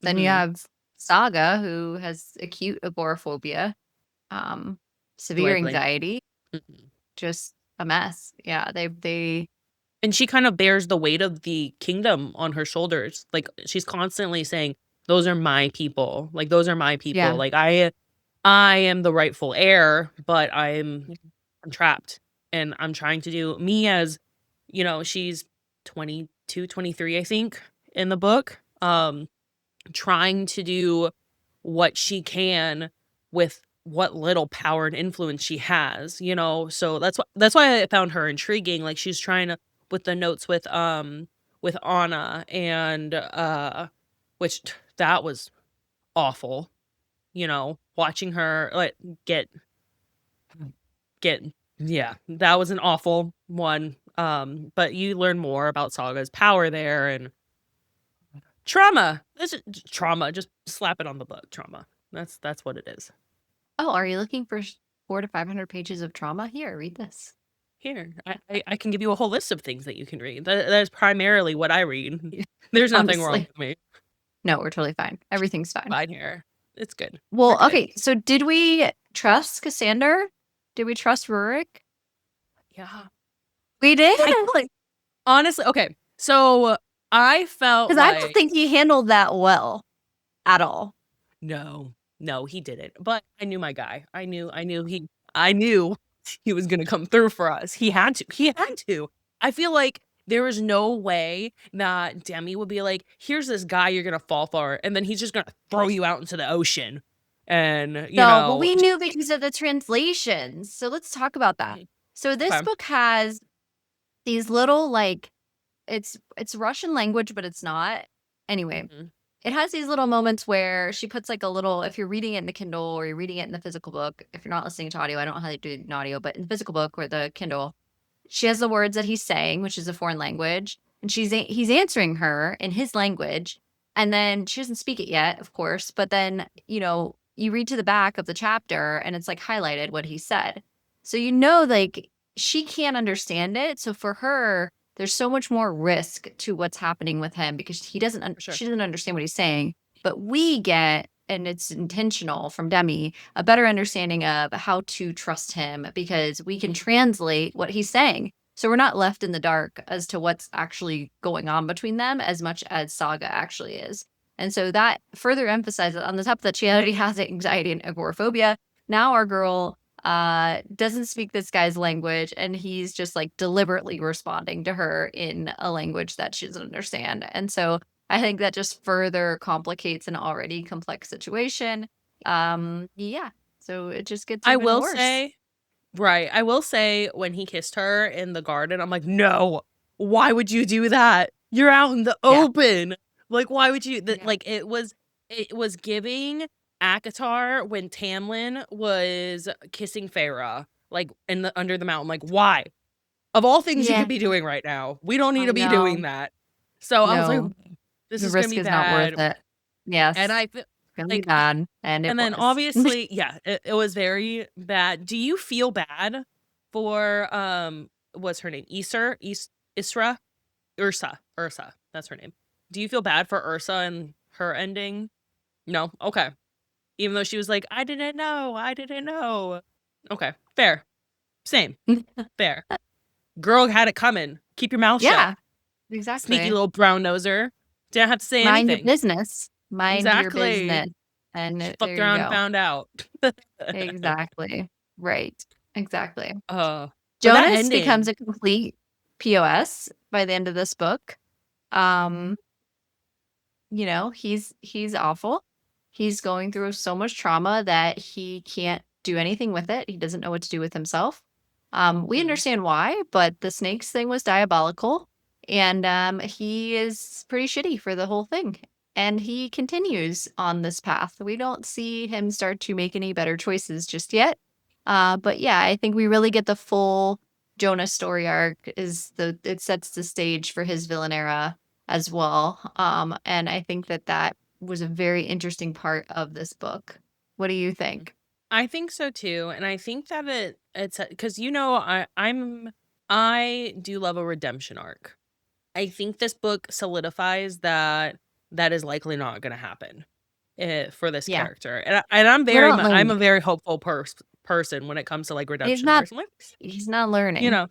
Then you mhm. have Saga, who has acute agoraphobia, um, Do I severe blame anxiety, Mhm. just a mess. Yeah, they And she kind of bears the weight of the kingdom on her shoulders. Like, she's constantly saying, "Those are my people. Like, those are my people. yeah, Like, I am the rightful heir, but I'm trapped, and I'm trying to do me as she's 22, 23, I think, in the book, trying to do what she can with what little power and influence she has, So that's why I found her intriguing. Like she's trying to with the notes with Anna and which that was awful, watching her like get get yeah, that was an awful one. But you learn more about Saga's power there and trauma. This is trauma. Just slap it on the book. Trauma. That's what it is. Oh, are you looking for 400 to 500 pages of trauma. Here, read this. Here, I can give you a whole list of things that you can read. That is primarily what I read. There's nothing wrong Honestly. with me. No, we're totally fine. Everything's fine. Fine here. It's good. Well, We're good. okay, so did we trust Cassander? Did we trust Rurik? Yeah. We did? Honestly, okay. So I felt Because I don't think he handled that well at all. No, he didn't. But I knew my guy. I knew he was gonna come through for us. He had to. He had to. I feel like there was no way that Demi would be like, here's this guy you're gonna fall for, and then he's just gonna throw you out into the ocean. And No, but we knew because of the translations. So let's talk about that. So this Okay. book has these little it's Russian language, but it's not. Anyway, it has these little moments where she puts like a little, if you're reading it in the Kindle or you're reading it in the physical book, if you're not listening to audio, I don't know how they do it in audio, but in the physical book or the Kindle, she has the words that he's saying, which is a foreign language, and he's answering her in his language, and then she doesn't speak it yet, of course, but then, you read to the back of the chapter and it's like highlighted what he said. So like she can't understand it. So for her, there's so much more risk to what's happening with him because she doesn't understand what he's saying. But we get, and it's intentional from Demi, a better understanding of how to trust him because we can translate what he's saying. So we're not left in the dark as to what's actually going on between them as much as Saga actually is. And so that further emphasizes on the top that she already has anxiety and agoraphobia. Now our girl doesn't speak this guy's language, and he's just like deliberately responding to her in a language that she doesn't understand. And so I think that just further complicates an already complex situation. Yeah. So it just gets even worse. I will say when he kissed her in the garden, I'm like, no, why would you do that? You're out in the open. Like, why would you? Like, it was giving Akatar when Tamlin was kissing Farah, like under the mountain. Like, why? Of all things you could be doing right now, we don't need to be doing that. So I was like, this is gonna be bad. Not worth it. Yes. And I feel gonna be bad. And then obviously, yeah, it was very bad. Do you feel bad for what's her name? Isra? Ursa. That's her name. Do you feel bad for Ursa and her ending? No? Okay. Even though she was like, I didn't know. Okay. Fair. Same. Fair. Girl had it coming. Keep your mouth shut. Yeah. Exactly. Sneaky little brown noser. Didn't have to say anything. Mind your business. Mind your business. And she fucked around and found out. Exactly. Right. Exactly. Jonas becomes a complete POS by the end of this book. He's awful. He's going through so much trauma that he can't do anything with it. He doesn't know what to do with himself. We understand why, but the snakes thing was diabolical, and he is pretty shitty for the whole thing. And he continues on this path. We don't see him start to make any better choices just yet. But yeah, I think we really get the full Jonah story arc. It sets the stage for his villain era as well. And I think that was a very interesting part of this book. What do you think? I think so too, and I think that it's because I do love a redemption arc. I think this book solidifies that is likely not going to happen for this character, and I'm a very hopeful person when it comes to like redemption arcs. He's not learning.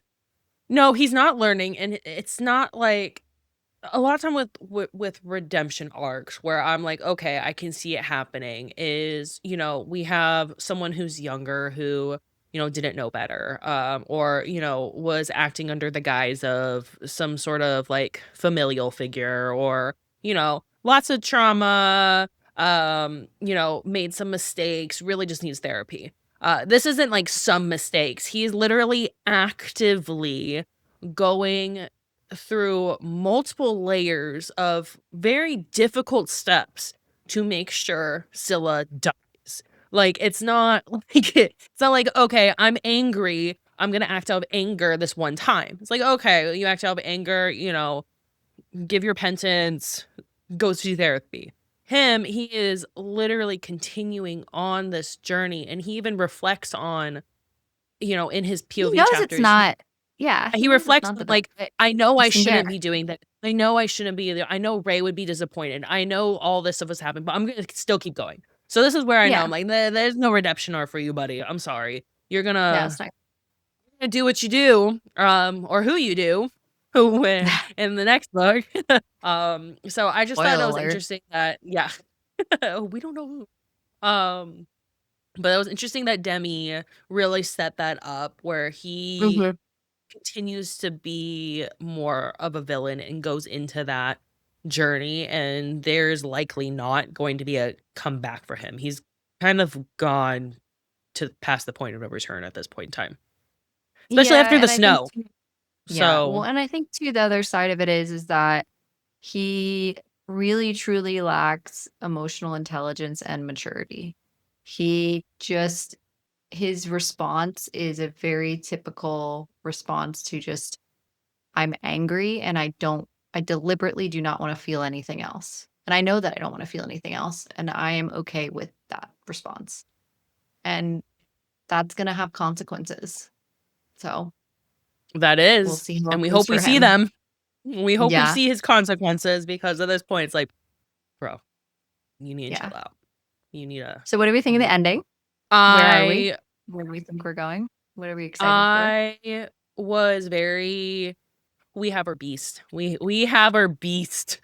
No, he's not learning, and it's not like a lot of time with redemption arcs where I'm like, okay, I can see it happening is, we have someone who's younger who, didn't know better, or, was acting under the guise of some sort of like familial figure or, lots of trauma, made some mistakes, really just needs therapy. This isn't like some mistakes. He's literally actively going through multiple layers of very difficult steps to make sure Scylla dies. Like, it's not like, okay, I'm angry, I'm gonna act out of anger this one time. It's like, okay, you act out of anger, give your penance, go to therapy. he is literally continuing on this journey, and he even reflects on, in his He POV knows it's chapters, not yeah, he he knows it's reflects not the best, like, but I know I he's shouldn't there. be doing that. I know I shouldn't be there. I know Ray would be disappointed. I know all this stuff has happened, but I'm gonna still keep going. So this is where I know I'm Yeah. like, there's no redemption arc for you, buddy. I'm sorry. You're Yeah, gonna it's not do what you do, or who you do, who in the next book. So I just thought spoiler that was alert. interesting that, yeah, we don't know who. But it was interesting that Demi really set that up where he Mhm. continues to be more of a villain and goes into that journey, and there's likely not going to be a comeback for him. He's kind of gone to past the point of no return at this point in time, especially Yeah, after the and I think snow. too yeah, well, So and I think too the other side of it is that he really truly lacks emotional intelligence and maturity. He just his response is a very typical response to just, "I'm angry and I deliberately do not wanna feel anything else. And I know that I don't wanna feel anything else, and I am okay with that response." And that's gonna have consequences. So, that we'll is, see how and it we goes hope we for see him. them. We hope we Yeah, see his consequences, because at this point it's like, bro, you need to yeah. chill out. You need to. So what do we think of the ending? Where are we? I Where do we think we're going? What are we excited for? I was very, we have our beast. We have our beast.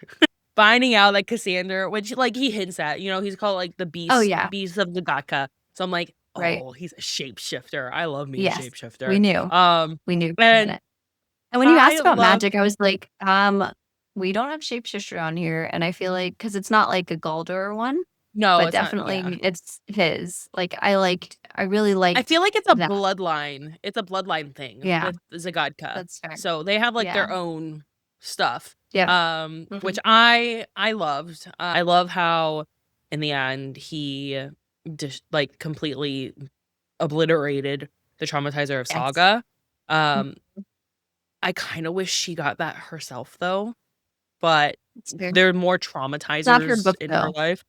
Finding out that Cassander, which like he hints at, he's called like the Oh, beast, yeah, beast of the Gaka. So I'm like, right. oh, he's a shapeshifter. I love me a Yes, we shapeshifter. knew. We knew from the And minute. And when you asked I about love, magic, I was like, we don't have shapeshifter on here, and I feel like because it's not like a Galdor one, no, but it's not. Yeah, definitely it's his. Like, I really I liked feel like it's a that. bloodline. It's a bloodline thing Yeah, with Zagadka. that's fair. So they have like Yeah. their own stuff. Yep. Which Mhm. I loved. I love how in the end he just like completely obliterated the traumatizer of Yes. Saga. Mhm. Um, I kind of wish she got that herself though, but It's fair. there are more It's not her traumatizers book, in her though. life.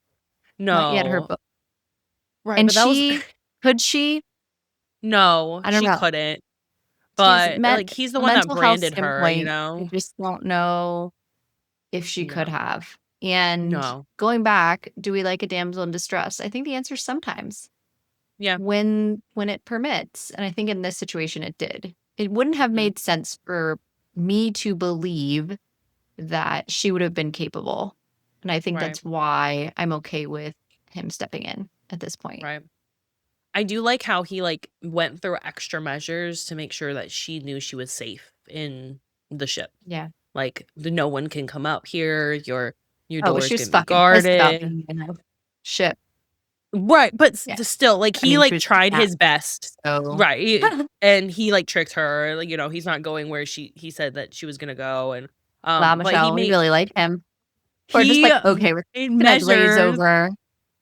Not yet her No. book. Right, And but that was she could she? no, I don't she know. couldn't. She's But like he's the from a one that mental health branded her, standpoint, I just don't know if she could No. have. And No. going back, do we like a damsel in distress? I think the answer is sometimes Yeah. when it permits. And I think in this situation it did. It wouldn't have Mhm. made sense for me to believe that she would have been capable. And I think Right. that's why I'm okay with him stepping in at this point. Right. I do like how he like went through extra measures to make sure that she knew she was safe in the ship. Yeah. Like no one can come out here. Your Oh, doors she can was be fucking pissed about guarded. being in a ship. Right, but Yeah. still, like I he mean, she like was tried kidnapped. his best. So Right. And he like tricked her. Like, he's not going where he said that she was gonna go. And wow, but he Michelle, we really like him. We're just he like, okay, we're made gonna glaze measures, over,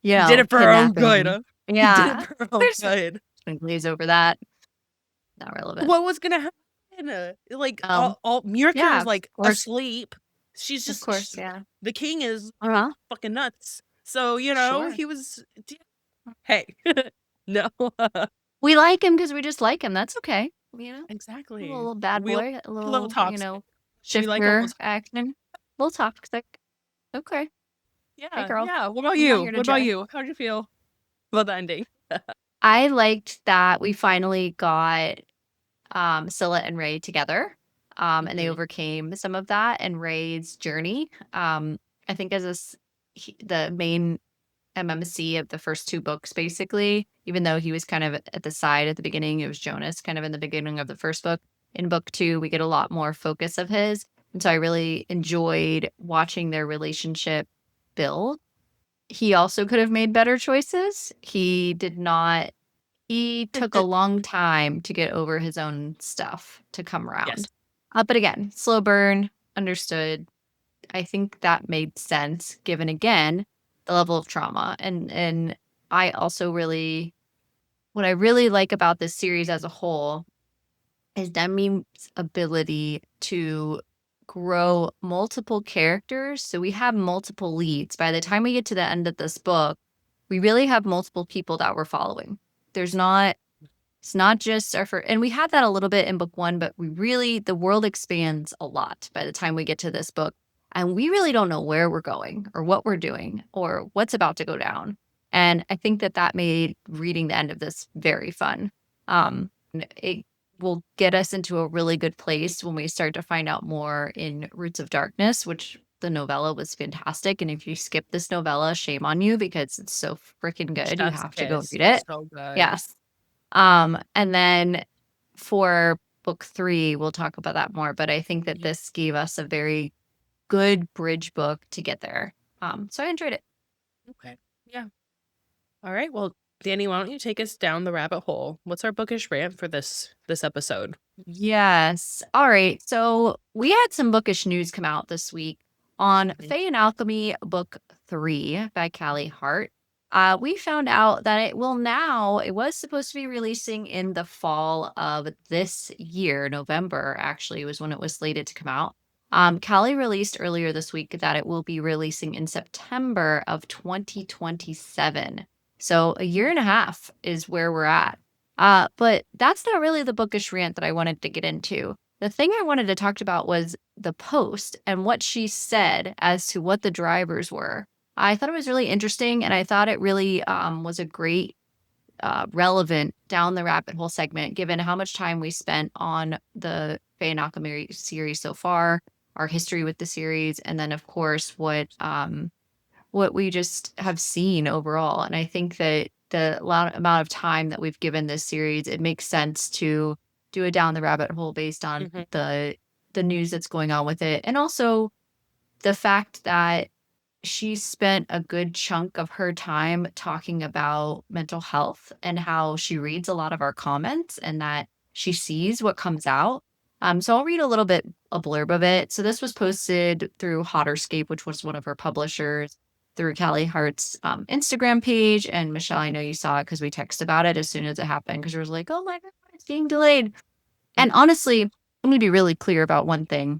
did it for her own good. kidnapping. He did it Yeah. for her own We're just good. gonna glaze over that. Not relevant. What was gonna happen? Like Um, all Mirka yeah, is like asleep. She's of just course, yeah. the king is Uh-huh. fucking nuts. So, Sure. he was hey. No. We like him because we just like him. That's okay. A Exactly. little bad We like boy, a a little little, toxic. We like a little shifter action. A little toxic. Okay. Hey, yeah, girl. yeah. What about I'm not you? here to What about judge. you? How did you feel about the ending? I liked that we finally got Scylla and Ray together. And they Mhm. overcame some of that and Ray's journey. I think as the main MMC of the first two books, basically, even though he was kind of at the side at the beginning, it was Jonas kind of in the beginning of the first book. In book two, we get a lot more focus of his. And so I really enjoyed watching their relationship build. He also could have made better choices. He did not he took a long time to get over his own stuff to come Yes. around. But again, slow burn, understood. I think that made sense given again the level of trauma. And I also really what I really like about this series as a whole is Demi's ability to grow multiple characters. So we have multiple leads. By the time we get to the end of this book, we really have multiple people that we're following. It's not just our first, and we had that a little bit in book one, but the world expands a lot by the time we get to this book. And we really don't know where we're going or what we're doing or what's about to go down. And I think that made reading the end of this very fun. And it will get us into a really good place when we start to find out more in Roots of Darkness, which the novella was fantastic. And if you skip this novella, shame on you because it's so freaking good. You Chef's have to go kiss. read it. So good. Yes. And then for book 3, we'll talk about that more, but I think that this gave us a very good bridge book to get there. So I enjoyed it. Okay. Yeah. All right. Well, Danny, why don't you take us down the rabbit hole? What's our bookish rant for this episode? Yes. All right. So we had some bookish news come out this week on Mhm. Fae and Alchemy Book 3 by Callie Hart. We found out that it was supposed to be releasing in the fall of this year. November actually was when it was slated to come out. Callie released earlier this week that it will be releasing in September of 2027. So a year and a half is where we're at. But that's not really the bookish rant that I wanted to get into. The thing I wanted to talk about was the post and what she said as to what the drivers were. I thought it was really interesting, and I thought it really was a great, relevant down the rabbit hole segment, given how much time we spent on the Fae and Alchemy series so far, our history with the series, and then of course what we just have seen overall. And I think that the amount of time that we've given this series, it makes sense to do a down the rabbit hole based on Mhm. the news that's going on with it, and also the fact that she spent a good chunk of her time talking about mental health and how she reads a lot of our comments and that she sees what comes out. So I'll read a blurb of it. So this was posted through Hotterscape, which was one of her publishers, through Callie Hart's Instagram page. And Michelle, I know you saw it because we texted about it as soon as it happened because it was like, oh my God, it's being delayed. And honestly, I'm going to be really clear about one thing.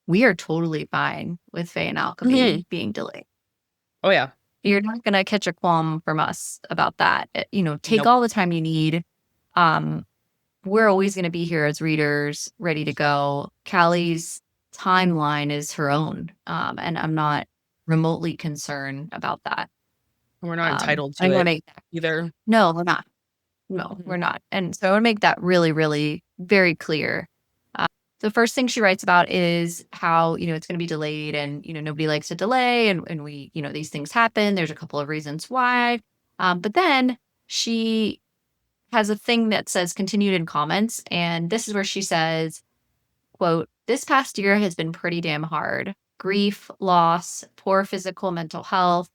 We are totally fine with Fae and Alchemy being delayed. Oh yeah. You're not gonna catch a qualm from us about that. Take Nope. all the time you need. Um, we're always gonna be here as readers, ready to go. Callie's timeline is her own, and I'm not remotely concerned about that. We're not entitled I to wanna it make either. No, we're not. No, Mhm. we're not. And so I wanna make that really, really very clear. The first thing she writes about is how, it's going to be delayed and, nobody likes a delay and we, these things happen. There's a couple of reasons why. But then she has a thing that says continued in comments. And this is where she says, quote, "This past year has been pretty damn hard. Grief, loss, poor physical mental health,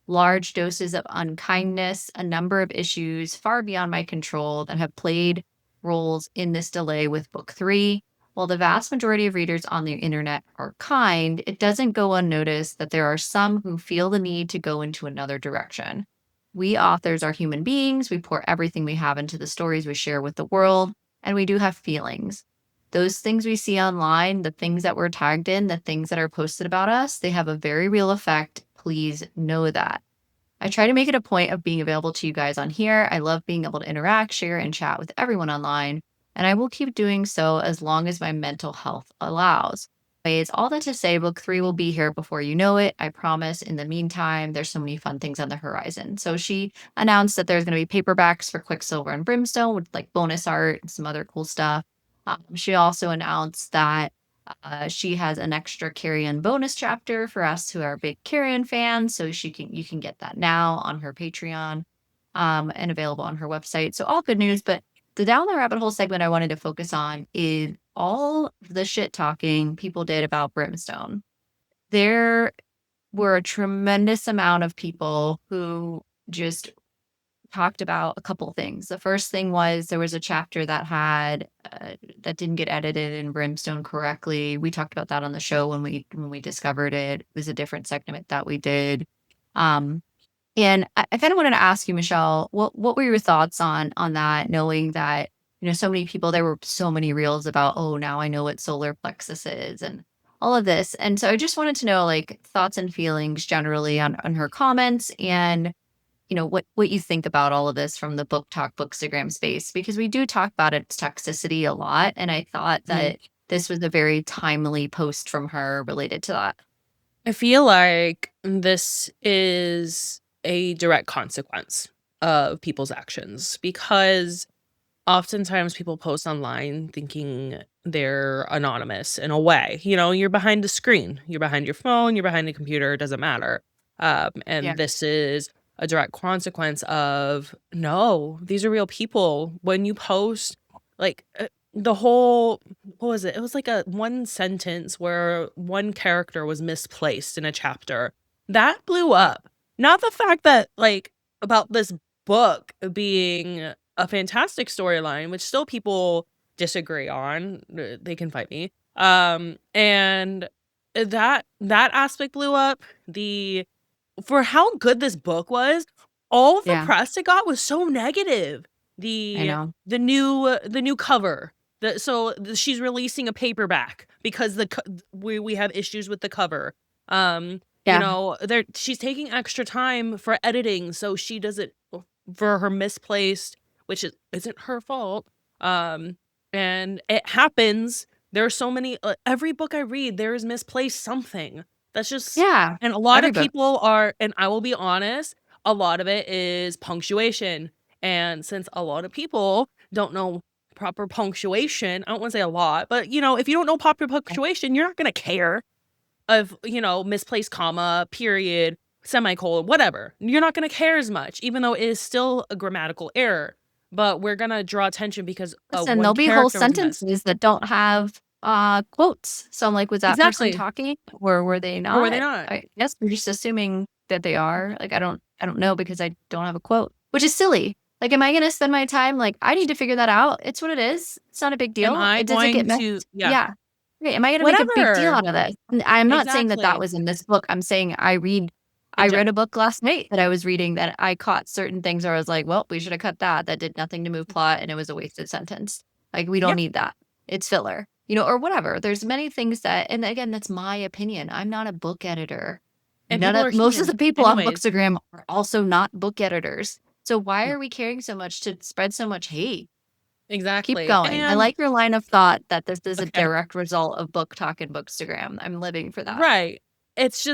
large doses of unkindness, a number of issues far beyond my control that have played roles in this delay with book 3. While the vast majority of readers on the internet are kind, it doesn't go unnoticed that there are some who feel the need to go into another direction. We authors are human beings. We pour everything we have into the stories we share with the world, and we do have feelings. Those things we see online, the things that we're tagged in, the things that are posted about us, they have a very real effect. Please know that. I try to make it a point of being available to you guys on here. I love being able to interact, share, and chat with everyone online, and I will keep doing so as long as my mental health allows. Anyways, all that to say, book 3 will be here before you know it. I promise. In the meantime, there's so many fun things on the horizon." So she announced that there's going to be paperbacks for Quicksilver and Brimstone with like bonus art and some other cool stuff. She also announced that she has an extra Carrion bonus chapter for us who are big Carrion fans. So you can get that now on her Patreon, and available on her website. So all good news. But the down the rabbit hole segment I wanted to focus on is all the shit talking people did about Brimstone. There were a tremendous amount of people who just talked about a couple things. The first thing was there was a chapter that didn't get edited in Brimstone correctly. We talked about that on the show when we discovered it. It was a different segment that we did. Um, and I kind of wanted to ask you, Michelle, what were your thoughts on that, knowing that, so many people, there were so many reels about, oh, now I know what solar plexus is and all of this. And so I just wanted to know like thoughts and feelings generally on her comments and what you think about all of this from the book talk bookstagram space because we do talk about its toxicity a lot and I thought Mhm. that this was a very timely post from her related to that. I feel like this is a direct consequence of people's actions because oftentimes people post online thinking they're anonymous in a way. You're behind the screen, you're behind your phone, you're behind a computer, it doesn't matter. Yeah. And this is a direct consequence of no, these are real people. When you post, like the whole, what was it? It was like a one sentence where one character was misplaced in a chapter that blew Yeah. up. Not the fact that, like, about this book being a fantastic storyline, which still people disagree on. They can fight me. And that aspect blew up. The For how good this book was, all the Yeah. press it got was so negative. I The know. the new cover. She's releasing a paperback because we have issues with the cover. Yeah. She's taking extra time for editing, so she doesn't for her misplaced, which isn't her fault. Um, and it happens. There are so many. Every book I read, there is misplaced something. That's just Yeah. and a lot Every of book. people are, and I will be honest, a lot of it is punctuation. And since a lot of people don't know proper punctuation, I don't want to say a lot, but if you don't know proper punctuation, you're not going to care of, misplaced comma, period, semicolon, whatever. You're not going to care as much, even though it is still a grammatical error. But we're going to draw attention because Listen, one there'll be whole character was missed. sentences that don't have quotes. So I'm like, was that person Exactly. talking or were they Or were they not? not? I guess we're just assuming that they are. Like I don't know because I don't have a quote, which is silly. Like, am I gonna spend my time like I need to figure that out? It's what it is. It's not a big Am deal. I It doesn't going get to, missed. yeah, Yeah. Okay. Am I gonna make a big deal whatever. out of this? I'm not saying that that Exactly. was in this book. I'm saying I In read a general. book last night that I was reading that I caught certain things where I was like, well, we should have cut that. That did nothing to move plot and it was a wasted sentence. Like, we don't Yeah. need that. It's filler, or whatever. There's many things that, and again, that's my opinion. I'm not a book editor. And people are Most of human. the people on Anyways. Bookstagram are also not book editors. So why No, are we caring so much to spread so much hate? Keep exactly. going. I And like your line of thought that this is a okay. direct result of book talk and Bookstagram. I'm living for that. Right. It's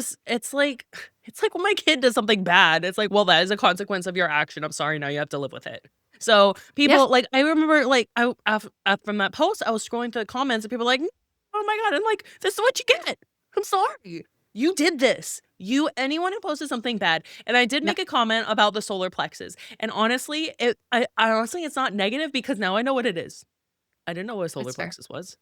like when my kid does something bad. It's like, well, that is a consequence of your action. I'm sorry, now you have to live with it. So Yeah, people like I remember like from that post, I was scrolling through the comments and people were like, oh my God, and like this is what you get. I'm sorry. You did this. Anyone who posted something bad. And I did yeah, make a comment about the solar plexus. And honestly, I honestly it's not negative because now I know what it is. I didn't know what a solar that's fair. plexus was.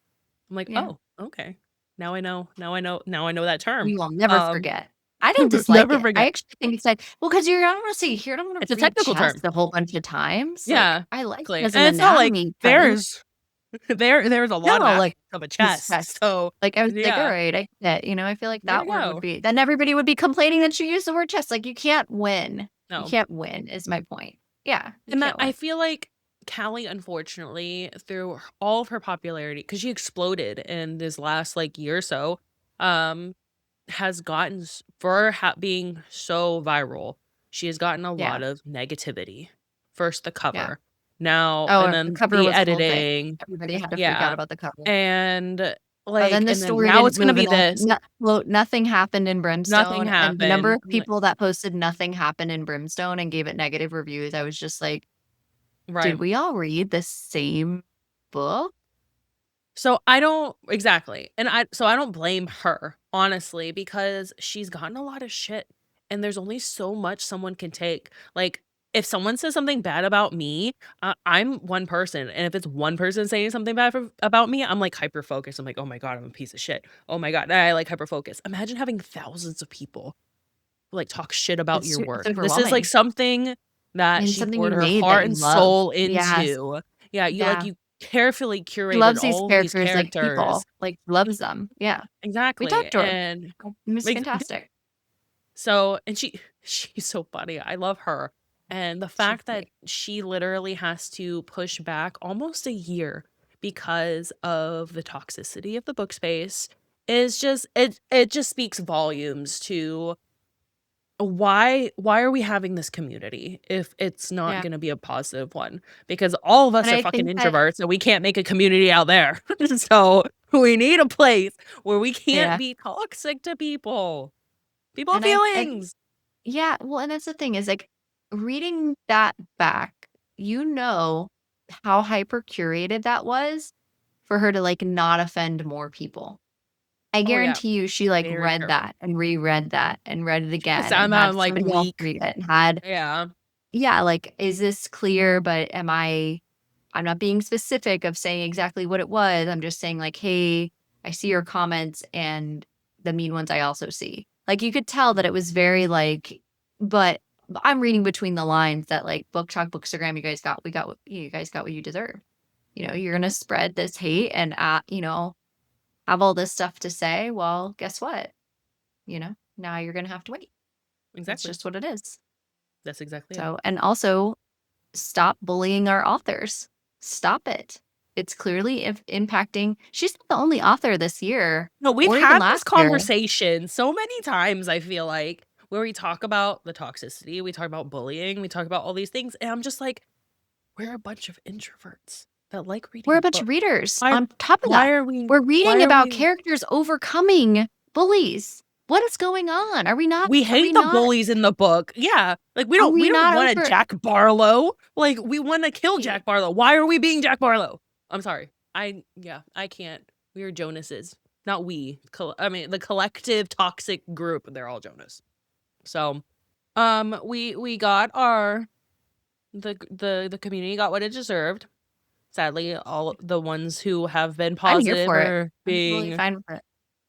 I'm like, Yeah. "Oh, okay. Now I know. Now I know that term." You will never Um, forget. I don't dislike never it. I forget. actually think it's like, well, because you're honestly, you hear it on a It's a read technical term. chest a whole bunch of times. Like, Yeah, I like it exactly. as an And it's not like anatomy study. there's there's a lot of No, like aspects of a this chest. chest. So, Like, I was like, all yeah, right, I get, I feel like there that we word would go. be, then everybody would be complaining that you use the word chest. Like, you can't win. You No. can't win, is my point. Yeah, you And that can't I win. feel like Callie, unfortunately, through all of her popularity, because she exploded in this last, like, year or so, um, has gotten being so viral, she has gotten a Yeah, lot of negativity. First, the yeah. cover, now and Oh, the then cover the was a whole thing. editing. Everybody had to freak out Yeah, about the cover. and, Oh, then the and then story now didn't it's gonna move be enough. this. Well, nothing happened in Nothing Brimstone, and the number happened. of people that posted nothing happened in Brimstone and gave it negative reviews, I was just like, Right. "Did we all read the same book?" So I don't exactly. And I don't blame her, honestly, because she's gotten a lot of shit and there's only so much someone can take. Like if someone says something bad about me, I'm one person, and if it's one person saying something bad about me, I'm like hyper focused. I'm like, oh my God, I'm a piece of shit. Oh my God, I like hyper focus. Imagine having thousands of people like talk shit about your It's work. This is like overwhelming, something that and she something you poured her made that heart you and love. soul Yes. into. Yeah, Yeah. you carefully She curated loves these all of these characters like characters. people, like, loves them. Yeah. We Exactly, talked to her. and It was ex fantastic. so and she's so funny, I love her, and the She's fact that great. she literally has to push back almost a year because of the toxicity of the book space is just it just speaks volumes to why are we having this community if it's not Yeah. going to be a positive one? Because all of us And are I fucking think that introverts and we can't make a community out there. So we need a place where we can't yeah. be toxic to people. People have And I feelings. yeah, well, and that's the thing is like reading that back, you know how hyper curated that was for her to like not offend more people. I Oh yeah, guarantee you she like very read careful. that and reread that and read it again and Sound had I'm like somebody else weak. read it and had Yeah, yeah, like, is this clear? But I'm not being specific of saying exactly what it was. I'm just saying like, "Hey, I see your comments and the mean ones I also see." Like, you could tell that it was very like but I'm reading between the lines that like Booktok, Bookstagram, you guys got what you deserve. You know, you're gonna spread this hate and have all this stuff to say. Well, guess what? Now you're gonna have to wait. That's exactly. just what it is. That's exactly it. So, and also stop bullying our authors. Stop it. It's clearly impacting. She's not the only author this year No, we've or even had this last year. conversation so many times, I feel like, where we talk about the toxicity, we talk about bullying, we talk about all these things, and I'm just like, we're a bunch of introverts that like We're a reading bunch of books. readers. Why On top of why that, are we we're reading why are about we characters overcoming bullies. What is going on? we Are we hate the not, bullies in the book. Yeah. Like are we we don't not want a over? Jack Barlow. Like we want to kill Right. Jack Barlow. Why are we being Jack Barlow? I'm sorry. I can't. We are Jonases. Not we. I mean the collective toxic group, they're all Jonas. So, we got our the community got what it deserved. Sadly, all the ones who have been I'm here positive for it. are I'm totally being fine with it.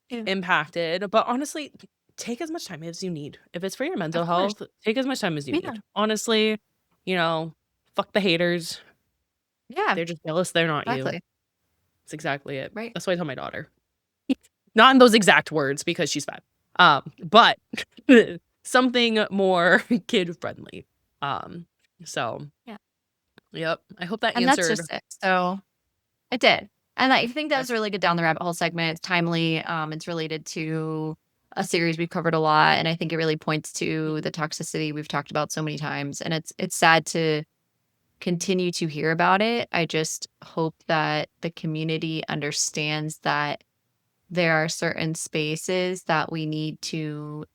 Yeah. impacted. But honestly, take as much time as you need. If it's for your mental Of course. health, take as much time as you Yeah. need. Honestly, you know, fuck the haters. Yeah. They're just jealous they're not you. Exactly. That's exactly it. Right. That's what I tell my daughter. Not in those exact words because she's fat. But something more kid friendly. Um, so Yeah. yep. I hope that And that's answered. just it. So it did. And I think that Okay. was a really good down the rabbit hole segment. It's timely. It's related to a series we've covered a lot, and I think it really points to the toxicity we've talked about so many times. And it's sad to continue to hear about it. I just hope that the community understands that there are certain spaces that we need to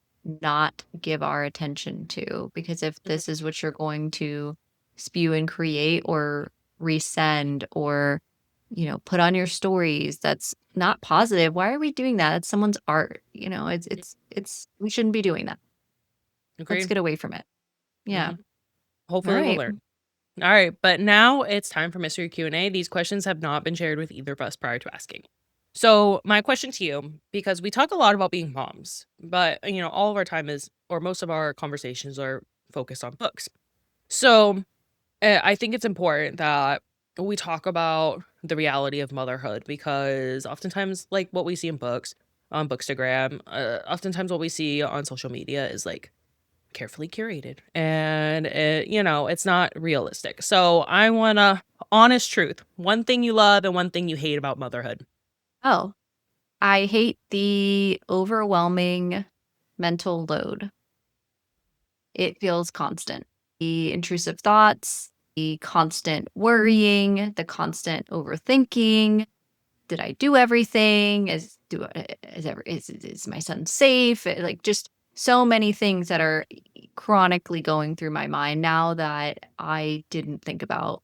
not give our attention to, because if Mhm. this is what you're going to spew and create or resend or put on your stories that's not positive, why are we doing that? It's someone's art. We shouldn't be doing that. Let's Agreed. get away from it. Yeah. Mhm. All Hopefully we'll right. learn. All right, but now it's time for mystery Q&A. These questions have not been shared with either of us prior to asking. So, my question to you, because we talk a lot about being moms, but all of our time is or most of our conversations are focused on books. So, I think it's important that we talk about the reality of motherhood because oftentimes like what we see in books on Bookstagram, oftentimes what we see on social media is like carefully curated and it's not realistic. So I want a honest truth. One thing you love and one thing you hate about motherhood. Oh, I hate the overwhelming mental load. It feels constant. The intrusive thoughts, the constant worrying, the constant overthinking. Did I do everything? Is my son safe? Like just so many things that are chronically going through my mind now that I didn't think about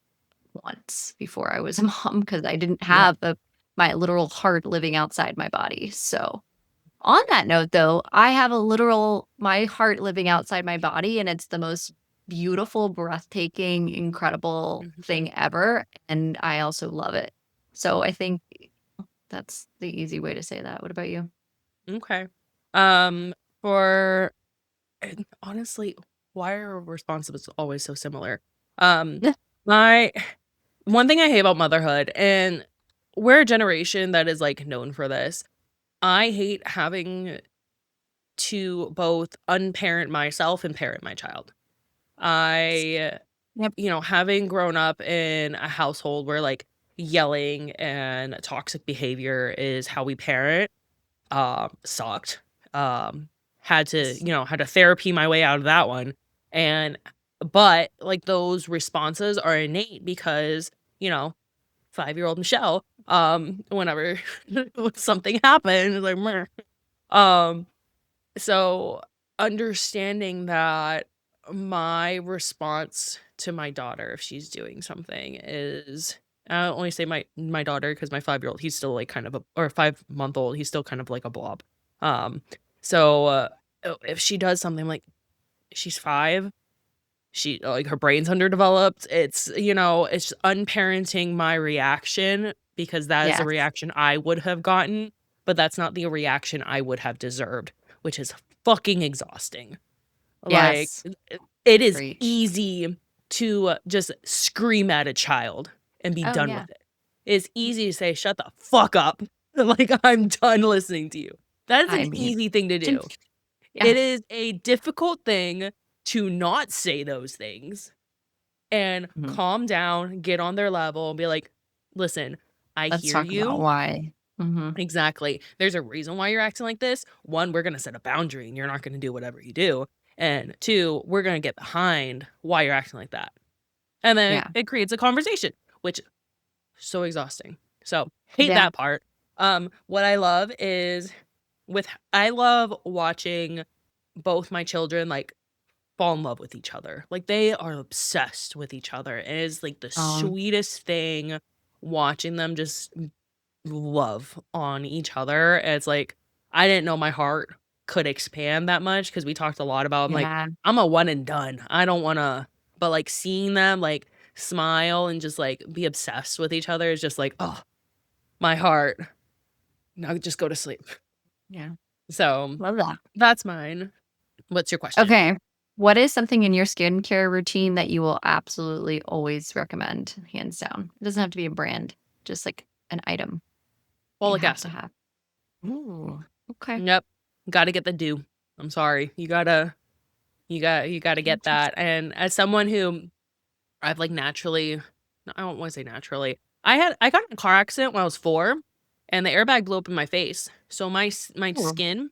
once before I was a mom because I didn't Yeah. have my literal heart living outside my body. So on that note, though, I have my heart living outside my body, and it's the most beautiful, breathtaking, incredible Mhm. thing ever. And I also love it. So I think that's the easy way to say that. What about you? Okay. Um for and honestly, why are our responses always so similar? Um my one thing I hate about motherhood, and we're a generation that is like known for this. I hate having to both unparent myself and parent my child. I, Yep. having grown up in a household where like yelling and toxic behavior is how we parent, sucked. Had to therapy my way out of that one. But like those responses are innate because, 5-year-old Michelle, whenever something happened, like, meh. So understanding that my response to my daughter, if she's doing something, is I only say my daughter because my 5-year-old, he's still like kind of or 5-month-old, he's still kind of like a blob. Um, so if she does something like she's 5, she like her brain's underdeveloped. It's unparenting my reaction because that is a Yes. reaction I would have gotten, but that's not the reaction I would have deserved, which is fucking exhausting. Like Yes. it is Preach. easy to just scream at a child and be Oh, done yeah. with it. It's easy to say, shut the fuck up. Like I'm done listening to you. That's I an mean, easy thing to do. yeah. It is a difficult thing to not say those things and Mhm. calm down, get on their level, and be like, listen, I Let's hear talk about you. why. Mhm. Exactly. There's a reason why you're acting like this. One, we're going to set a boundary and you're not going to do whatever you do. And two, we're going to get behind why you're acting like that. And then Yeah. it creates a conversation, which is so exhausting. So hate Yeah. that part. What I love is I love watching both my children like fall in love with each other. Like, they are obsessed with each other. It is, like, the Um, sweetest thing watching them just love on each other. It's like, I didn't know my heart could expand that much because we talked a lot about I'm like, yeah. I'm a one and done. I don't wanna but, like, seeing them, like, smile and just, like, be obsessed with each other is just like, "Oh, my heart. Now just go to sleep." Yeah. So, Love that. that's mine. What's your question? Okay. What is something in your skincare routine that you will absolutely always recommend, hands down? It doesn't have to be a brand, just like an item you Folic have to acid. have. Ooh, okay. Yep. Gotta get the dew. I'm sorry. You gotta get Interest that, and as someone who I've, like, naturally no, I don't wanna say naturally. I got in a car accident when I was 4, and the airbag blew up in my face, so my Ooh, skin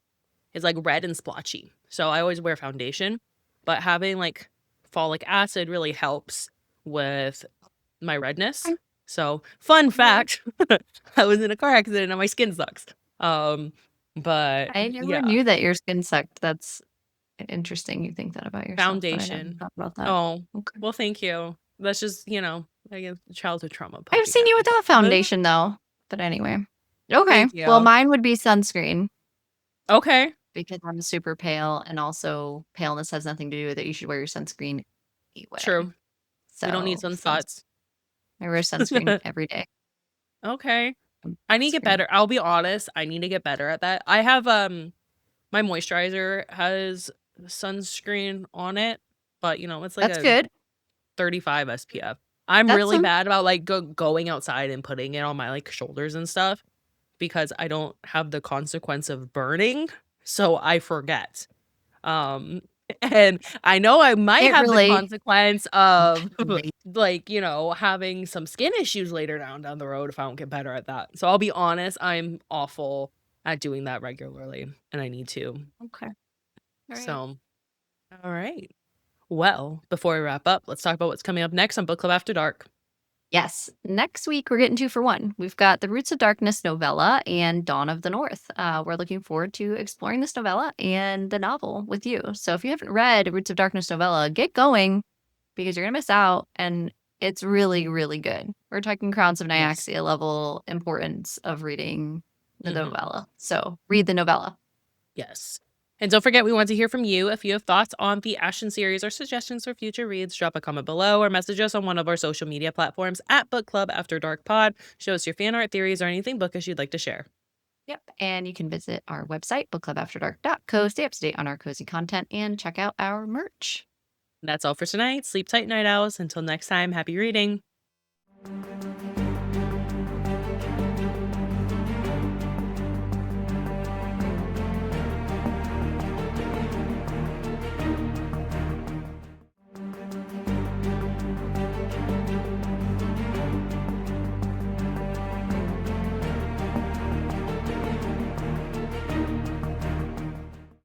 is, like, red and splotchy, so I always wear foundation, but having, like, folic acid really helps with my redness. okay. So, fun Alright. fact, I was in a car accident and my skin sucks. Um, but I never yeah, knew that your skin sucked. That's interesting you think that about yourself, but I never foundation. thought about that. Oh, Okay. well, thank you. That's just, I guess childhood trauma I've poking seen at you me. without But foundation though, but anyway. Okay. thank Well, you. mine would be sunscreen Okay, because I'm super pale and also paleness has nothing to do with it. You should wear your sunscreen anyway. true. We don't need So, sunspots. I wear sunscreen every day. Okay. I need to get Sunscreen. better. I'll be honest, I need to get better at that. I have, my moisturizer has sunscreen on it, but, it's like That's a good. 35 SPF. I'm That's really some bad about, like, going outside and putting it on my, like, shoulders and stuff because I don't have the consequence of burning, so I forget. Um, and I know I might it have the really consequence of, relate. like, having some skin issues later down the road if I don't get better at that. So I'll be honest, I'm awful at doing that regularly, and I need to. Okay. All right. So, alright. Well, before we wrap up, let's talk about what's coming up next on Book Club After Dark. Yes. Next week, we're getting 2 for 1. We've got the Roots of Darkness novella and Dawn of the North. We're looking forward to exploring this novella and the novel with you. So if you haven't read Roots of Darkness novella, get going because you're going to miss out. And it's really, really good. We're talking Crowns of Yes. Nyaxia level importance of reading the Mhm. novella. So read the novella. Yes. And don't forget, we want to hear from you. If you have thoughts on the Ashen series or suggestions for future reads, drop a comment below or message us on one of our social media platforms at Book Club After Dark Pod. Show us your fan art theories or anything bookish you'd like to share. Yep. And you can visit our website, bookclubafterdark.co, stay up to date on our cozy content, and check out our merch. That's all for tonight. Sleep tight, night owls. Until next time, happy reading.